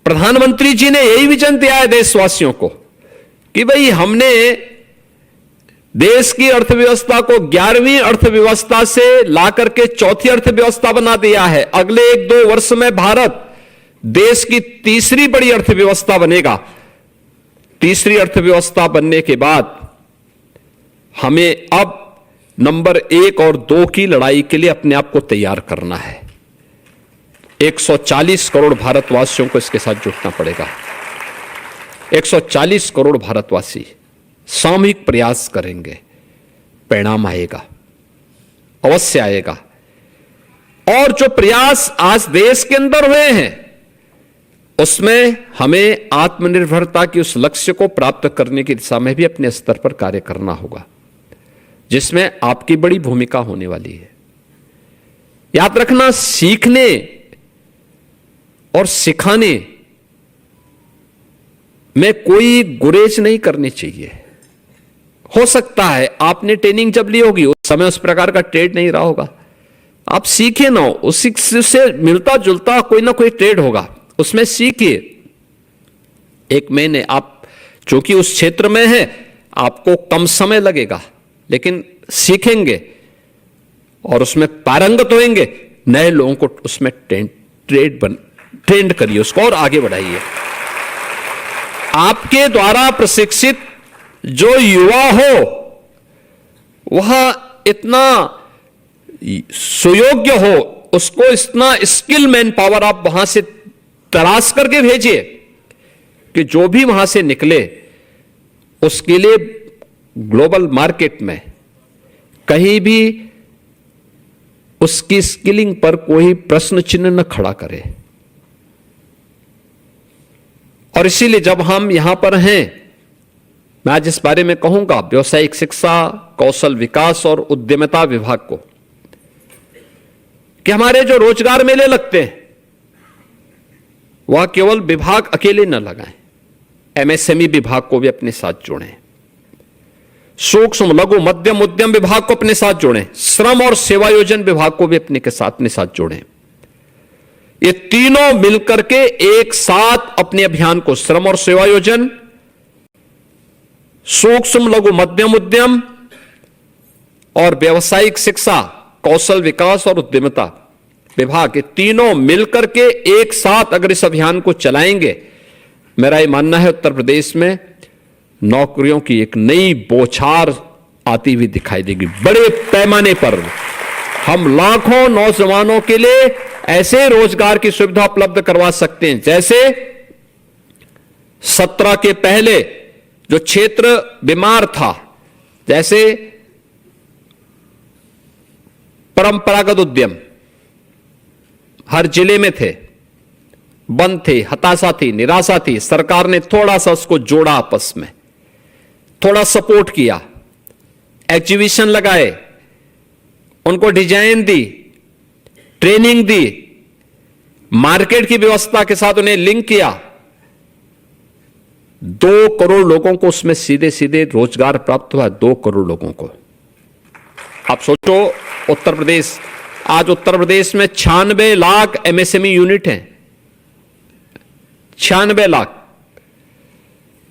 प्रधानमंत्री जी ने यही विजन दिया है देशवासियों को कि भाई हमने देश की अर्थव्यवस्था को 11वीं अर्थव्यवस्था से लाकर के 4थी अर्थव्यवस्था बना दिया है। अगले 1-2 वर्ष में भारत देश की 3री बड़ी अर्थव्यवस्था बनेगा। 3री अर्थव्यवस्था बनने के बाद हमें अब नंबर 1 और 2 की लड़ाई के लिए अपने आप को तैयार करना है। 140 करोड़ भारतवासियों को इसके साथ जुटना पड़ेगा। 140 करोड़ भारतवासी सामूहिक प्रयास करेंगे, परिणाम आएगा, अवश्य आएगा। और जो प्रयास आज देश के अंदर हुए हैं, उसमें हमें आत्मनिर्भरता की उस लक्ष्य को प्राप्त करने की दिशा में भी अपने स्तर पर कार्य करना होगा, जिसमें आपकी बड़ी भूमिका होने वाली है। याद रखना, सीखने और सिखाने में कोई गुरेज नहीं करनी चाहिए। हो सकता है आपने ट्रेनिंग जब ली होगी, उस समय उस प्रकार का ट्रेड नहीं रहा होगा, आप सीखे ना हो, उसी से मिलता जुलता कोई ना कोई ट्रेड होगा, उसमें सीखिए। 1 महीने आप चूंकि उस क्षेत्र में है, आपको कम समय लगेगा, लेकिन सीखेंगे और उसमें पारंगत होंगे, नए लोगों को उसमें ट्रेंड करिए, उसको और आगे बढ़ाइए। आपके द्वारा प्रशिक्षित जो युवा हो वह इतना सुयोग्य हो, उसको इतना स्किल मैन पावर आप वहां से तलाश करके भेजिए कि जो भी वहां से निकले उसके लिए ग्लोबल मार्केट में कहीं भी उसकी स्किलिंग पर कोई प्रश्न चिन्ह न खड़ा करे। और इसीलिए जब हम यहां पर हैं, मैं आज इस बारे में कहूंगा व्यावसायिक शिक्षा, कौशल विकास और उद्यमिता विभाग को कि हमारे जो रोजगार मेले लगते हैं वह केवल विभाग अकेले न लगाएं, एमएसएमई विभाग को भी अपने साथ जोड़ें, सूक्ष्म लघु मध्यम उद्यम विभाग को अपने साथ जोड़ें, श्रम और सेवा योजन विभाग को भी अपने साथ जोड़ें। ये तीनों मिलकर के एक साथ अपने अभियान को श्रम और सेवा योजन, सूक्ष्म लघु मध्यम उद्यम और व्यावसायिक शिक्षा, कौशल विकास और उद्यमिता विभाग, ये तीनों मिलकर के एक साथ अगर इस अभियान को चलाएंगे, मेरा ये मानना है उत्तर प्रदेश में नौकरियों की एक नई बौछार आती हुई दिखाई देगी। बड़े पैमाने पर हम लाखों नौजवानों के लिए ऐसे रोजगार की सुविधा उपलब्ध करवा सकते हैं जैसे 17 के पहले जो क्षेत्र बीमार था, जैसे परंपरागत उद्यम हर जिले में थे, बंद थे, हताशा थी, निराशा थी, सरकार ने थोड़ा सा उसको जोड़ा, आपस में थोड़ा सपोर्ट किया, एग्जीबिशन लगाए, उनको डिजाइन दी, ट्रेनिंग दी, मार्केट की व्यवस्था के साथ उन्हें लिंक किया। 2 करोड़ लोगों को उसमें सीधे सीधे रोजगार प्राप्त हुआ, 2 करोड़ लोगों को। आप सोचो उत्तर प्रदेश, आज उत्तर प्रदेश में 96 लाख एमएसएमई यूनिट हैं, 96 लाख।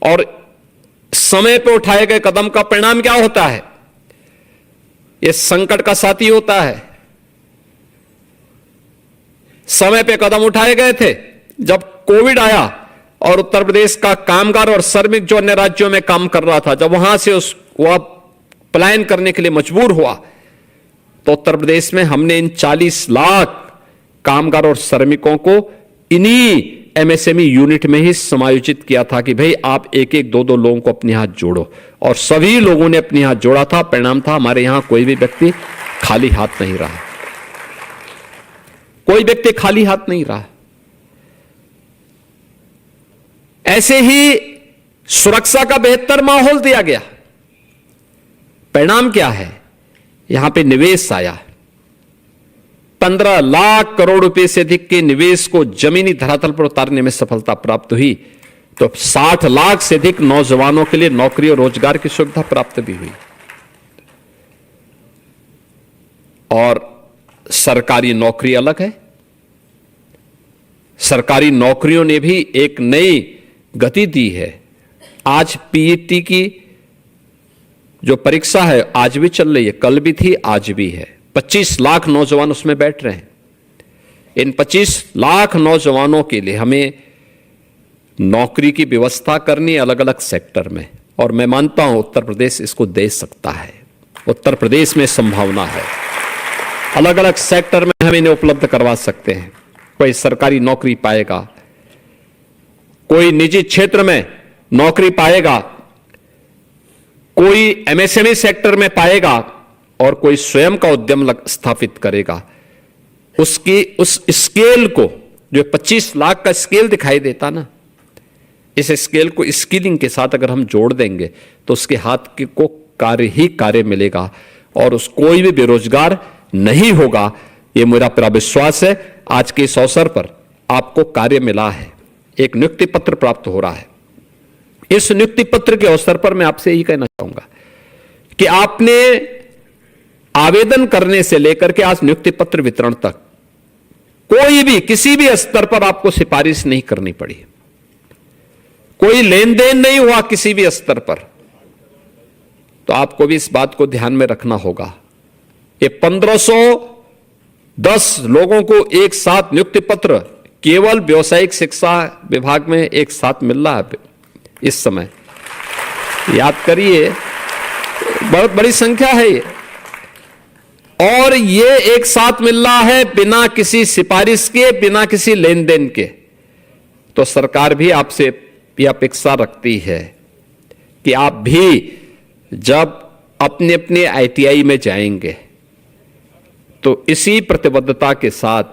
और समय पे उठाए गए कदम का परिणाम क्या होता है? यह संकट का साथी होता है। समय पे कदम उठाए गए थे, जब कोविड आया और उत्तर प्रदेश का कामगार और श्रमिक जो अन्य राज्यों में काम कर रहा था, जब वहां से वह पलायन करने के लिए मजबूर हुआ, तो उत्तर प्रदेश में हमने इन 40 लाख कामगार और श्रमिकों को इन्हीं एमएसएमई यूनिट में ही समायोजित किया था कि भाई आप एक एक 2-2 लोगों को अपने हाथ जोड़ो, और सभी लोगों ने अपने हाथ जोड़ा था। परिणाम था हमारे यहां कोई भी व्यक्ति खाली हाथ नहीं रहा, कोई व्यक्ति खाली हाथ नहीं रहा। ऐसे ही सुरक्षा का बेहतर माहौल दिया गया। परिणाम क्या है? यहां पे निवेश आया, 15 लाख करोड़ रुपए से अधिक के निवेश को जमीनी धरातल पर उतारने में सफलता प्राप्त हुई, तो 60 लाख से अधिक नौजवानों के लिए नौकरी और रोजगार की सुविधा प्राप्त भी हुई। और सरकारी नौकरी अलग है, सरकारी नौकरियों ने भी एक नई गति दी है। आज पीईटी की जो परीक्षा है आज भी चल रही है, कल भी थी, आज भी है। 25 लाख नौजवान उसमें बैठ रहे हैं। इन 25 लाख नौजवानों के लिए हमें नौकरी की व्यवस्था करनी है अलग अलग सेक्टर में, और मैं मानता हूं उत्तर प्रदेश इसको दे सकता है। उत्तर प्रदेश में संभावना है, अलग अलग सेक्टर में हम इन्हें उपलब्ध करवा सकते हैं। कोई सरकारी नौकरी पाएगा, कोई निजी क्षेत्र में नौकरी पाएगा, कोई एमएसएमई सेक्टर में पाएगा, और कोई स्वयं का उद्यम स्थापित करेगा। उसकी उस स्केल को, जो 25 लाख का स्केल दिखाई देता ना, इस स्केल को स्किलिंग के साथ अगर हम जोड़ देंगे तो उसके हाथ को कार्य ही कार्य मिलेगा, और उस कोई भी बेरोजगार नहीं होगा। ये मेरा पूरा विश्वास है। आज के इस अवसर पर आपको कार्य मिला है, एक नियुक्ति पत्र प्राप्त हो रहा है। इस नियुक्ति पत्र के अवसर पर मैं आपसे यही कहना चाहूंगा कि आपने आवेदन करने से लेकर के आज नियुक्ति पत्र वितरण तक कोई भी किसी भी स्तर पर आपको सिफारिश नहीं करनी पड़ी, कोई लेन देन नहीं हुआ किसी भी स्तर पर। तो आपको भी इस बात को ध्यान में रखना होगा। ये 1510 लोगों को एक साथ नियुक्ति पत्र केवल व्यावसायिक शिक्षा विभाग में एक साथ मिल रहा है इस समय। याद करिए, बहुत बड़ी संख्या है ये, और ये एक साथ मिल रहा है बिना किसी सिफारिश के, बिना किसी लेन देन के। तो सरकार भी आपसे यह अपेक्षा रखती है कि आप भी जब अपने अपने आईटीआई में जाएंगे तो इसी प्रतिबद्धता के साथ,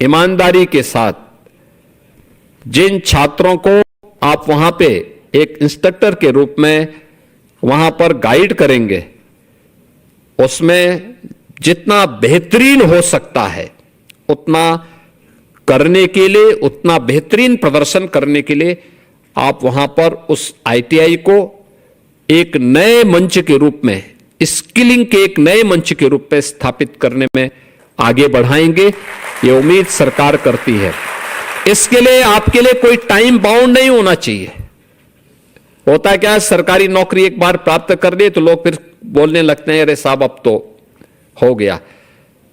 ईमानदारी के साथ जिन छात्रों को आप वहां पे एक इंस्ट्रक्टर के रूप में वहां पर गाइड करेंगे, उसमें जितना बेहतरीन हो सकता है उतना करने के लिए, उतना बेहतरीन प्रदर्शन करने के लिए आप वहां पर उस आईटीआई को एक नए मंच के रूप में, स्किलिंग के एक नए मंच के रूप में स्थापित करने में आगे बढ़ाएंगे, ये उम्मीद सरकार करती है। इसके लिए आपके लिए कोई टाइम बाउंड नहीं होना चाहिए। होता है क्या, सरकारी नौकरी एक बार प्राप्त कर लिए तो लोग फिर बोलने लगते हैं अरे साहब अब तो हो गया,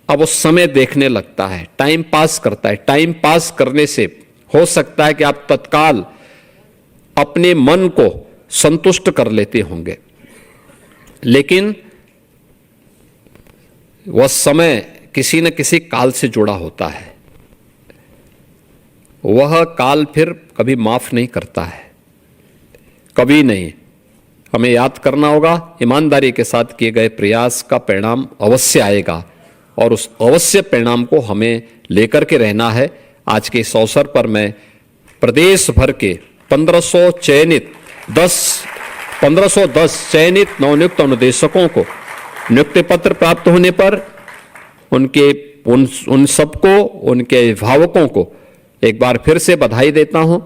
अब उस समय देखने लगता है, टाइम पास करता है। टाइम पास करने से हो सकता है कि आप तत्काल अपने मन को संतुष्ट कर लेते होंगे, लेकिन वह समय किसी न किसी काल से जुड़ा होता है। वह काल फिर कभी माफ नहीं करता है, कभी नहीं। हमें याद करना होगा, ईमानदारी के साथ किए गए प्रयास का परिणाम अवश्य आएगा और उस अवश्य परिणाम को हमें लेकर के रहना है। आज के इस अवसर पर मैं प्रदेश भर के 1510 चयनित नवनियुक्त अनुदेशकों को नियुक्ति पत्र प्राप्त होने पर उन सबको, उनके अभिभावकों को एक बार फिर से बधाई देता हूं।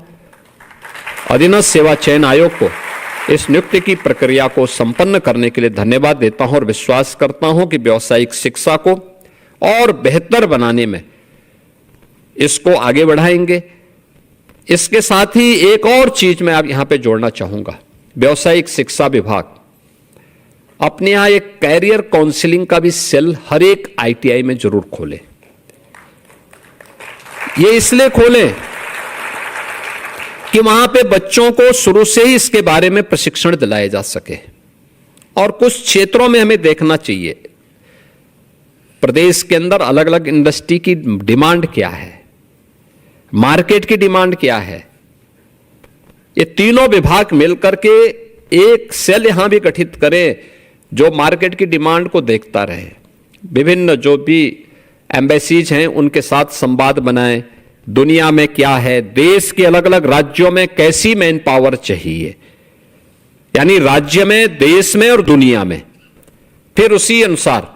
अधीनस्थ सेवा चयन आयोग को इस नियुक्ति की प्रक्रिया को संपन्न करने के लिए धन्यवाद देता हूं और विश्वास करता हूं कि व्यावसायिक शिक्षा को और बेहतर बनाने में इसको आगे बढ़ाएंगे। इसके साथ ही एक और चीज मैं आप यहां पे जोड़ना चाहूंगा। व्यावसायिक शिक्षा विभाग अपने यहां एक कैरियर काउंसलिंग का भी सेल हर एक आईटीआई में जरूर खोले। ये इसलिए खोले कि वहां पे बच्चों को शुरू से ही इसके बारे में प्रशिक्षण दिलाया जा सके। और कुछ क्षेत्रों में हमें देखना चाहिए प्रदेश के अंदर अलग अलग इंडस्ट्री की डिमांड क्या है, मार्केट की डिमांड क्या है। ये तीनों विभाग मिलकर के एक सेल यहां भी गठित करें जो मार्केट की डिमांड को देखता रहे। विभिन्न जो भी एम्बेसीज हैं उनके साथ संवाद बनाएं, दुनिया में क्या है, देश के अलग अलग राज्यों में कैसी मैन पावर चाहिए, यानी राज्य में, देश में और दुनिया में। फिर उसी अनुसार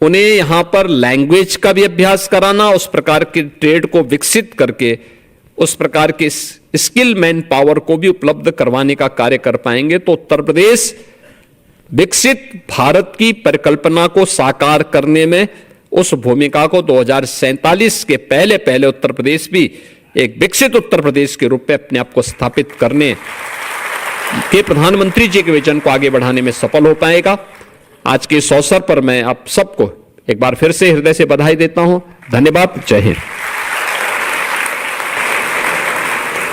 उन्हें यहां पर लैंग्वेज का भी अभ्यास कराना, उस प्रकार के ट्रेड को विकसित करके उस प्रकार के स्किल मैन पावर को भी उपलब्ध करवाने का कार्य कर पाएंगे तो उत्तर प्रदेश विकसित भारत की परिकल्पना को साकार करने में उस भूमिका को 2047 के पहले पहले उत्तर प्रदेश भी एक विकसित उत्तर प्रदेश के रूप में अपने आप को स्थापित करने के प्रधानमंत्री जी के विजन को आगे बढ़ाने में सफल हो पाएगा। आज के इस अवसर पर मैं आप सबको एक बार फिर से हृदय से बधाई देता हूं। धन्यवाद। जय हिंद।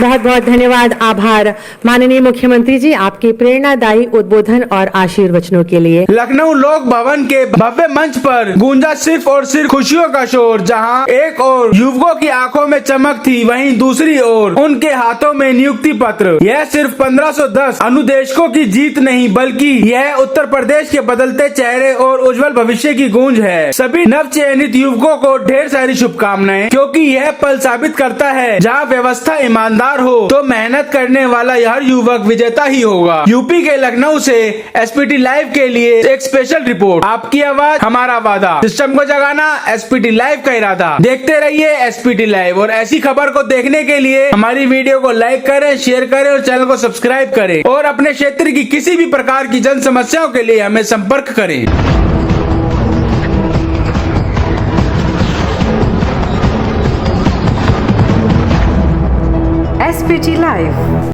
बहुत बहुत धन्यवाद, आभार माननीय मुख्यमंत्री जी आपके प्रेरणादायी उद्बोधन और आशीर्वचनों के लिए। लखनऊ लोक भवन के भव्य मंच पर गूंजा सिर्फ और सिर्फ खुशियों का शोर। जहां एक ओर युवकों की आंखों में चमक थी, वहीं दूसरी ओर उनके हाथों में नियुक्ति पत्र। यह सिर्फ 1510 अनुदेशकों की जीत नहीं बल्कि यह उत्तर प्रदेश के बदलते चेहरे और उज्जवल भविष्य की गूंज है। सभी नव चयनित युवकों को ढेर सारी शुभकामनाएं, क्योंकि यह पल साबित करता है जहां व्यवस्था ईमानदार हो तो मेहनत करने वाला हर युवक विजेता ही होगा। यूपी के लखनऊ से एसपीटी लाइव के लिए एक स्पेशल रिपोर्ट। आपकी आवाज हमारा वादा, सिस्टम को जगाना एसपीटी लाइव का इरादा। देखते रहिए एसपीटी लाइव और ऐसी खबर को देखने के लिए हमारी वीडियो को लाइक करें, शेयर करें और चैनल को सब्सक्राइब करें और अपने क्षेत्र की किसी भी प्रकार की जन समस्याओं के लिए हमें संपर्क करें। SPT Live।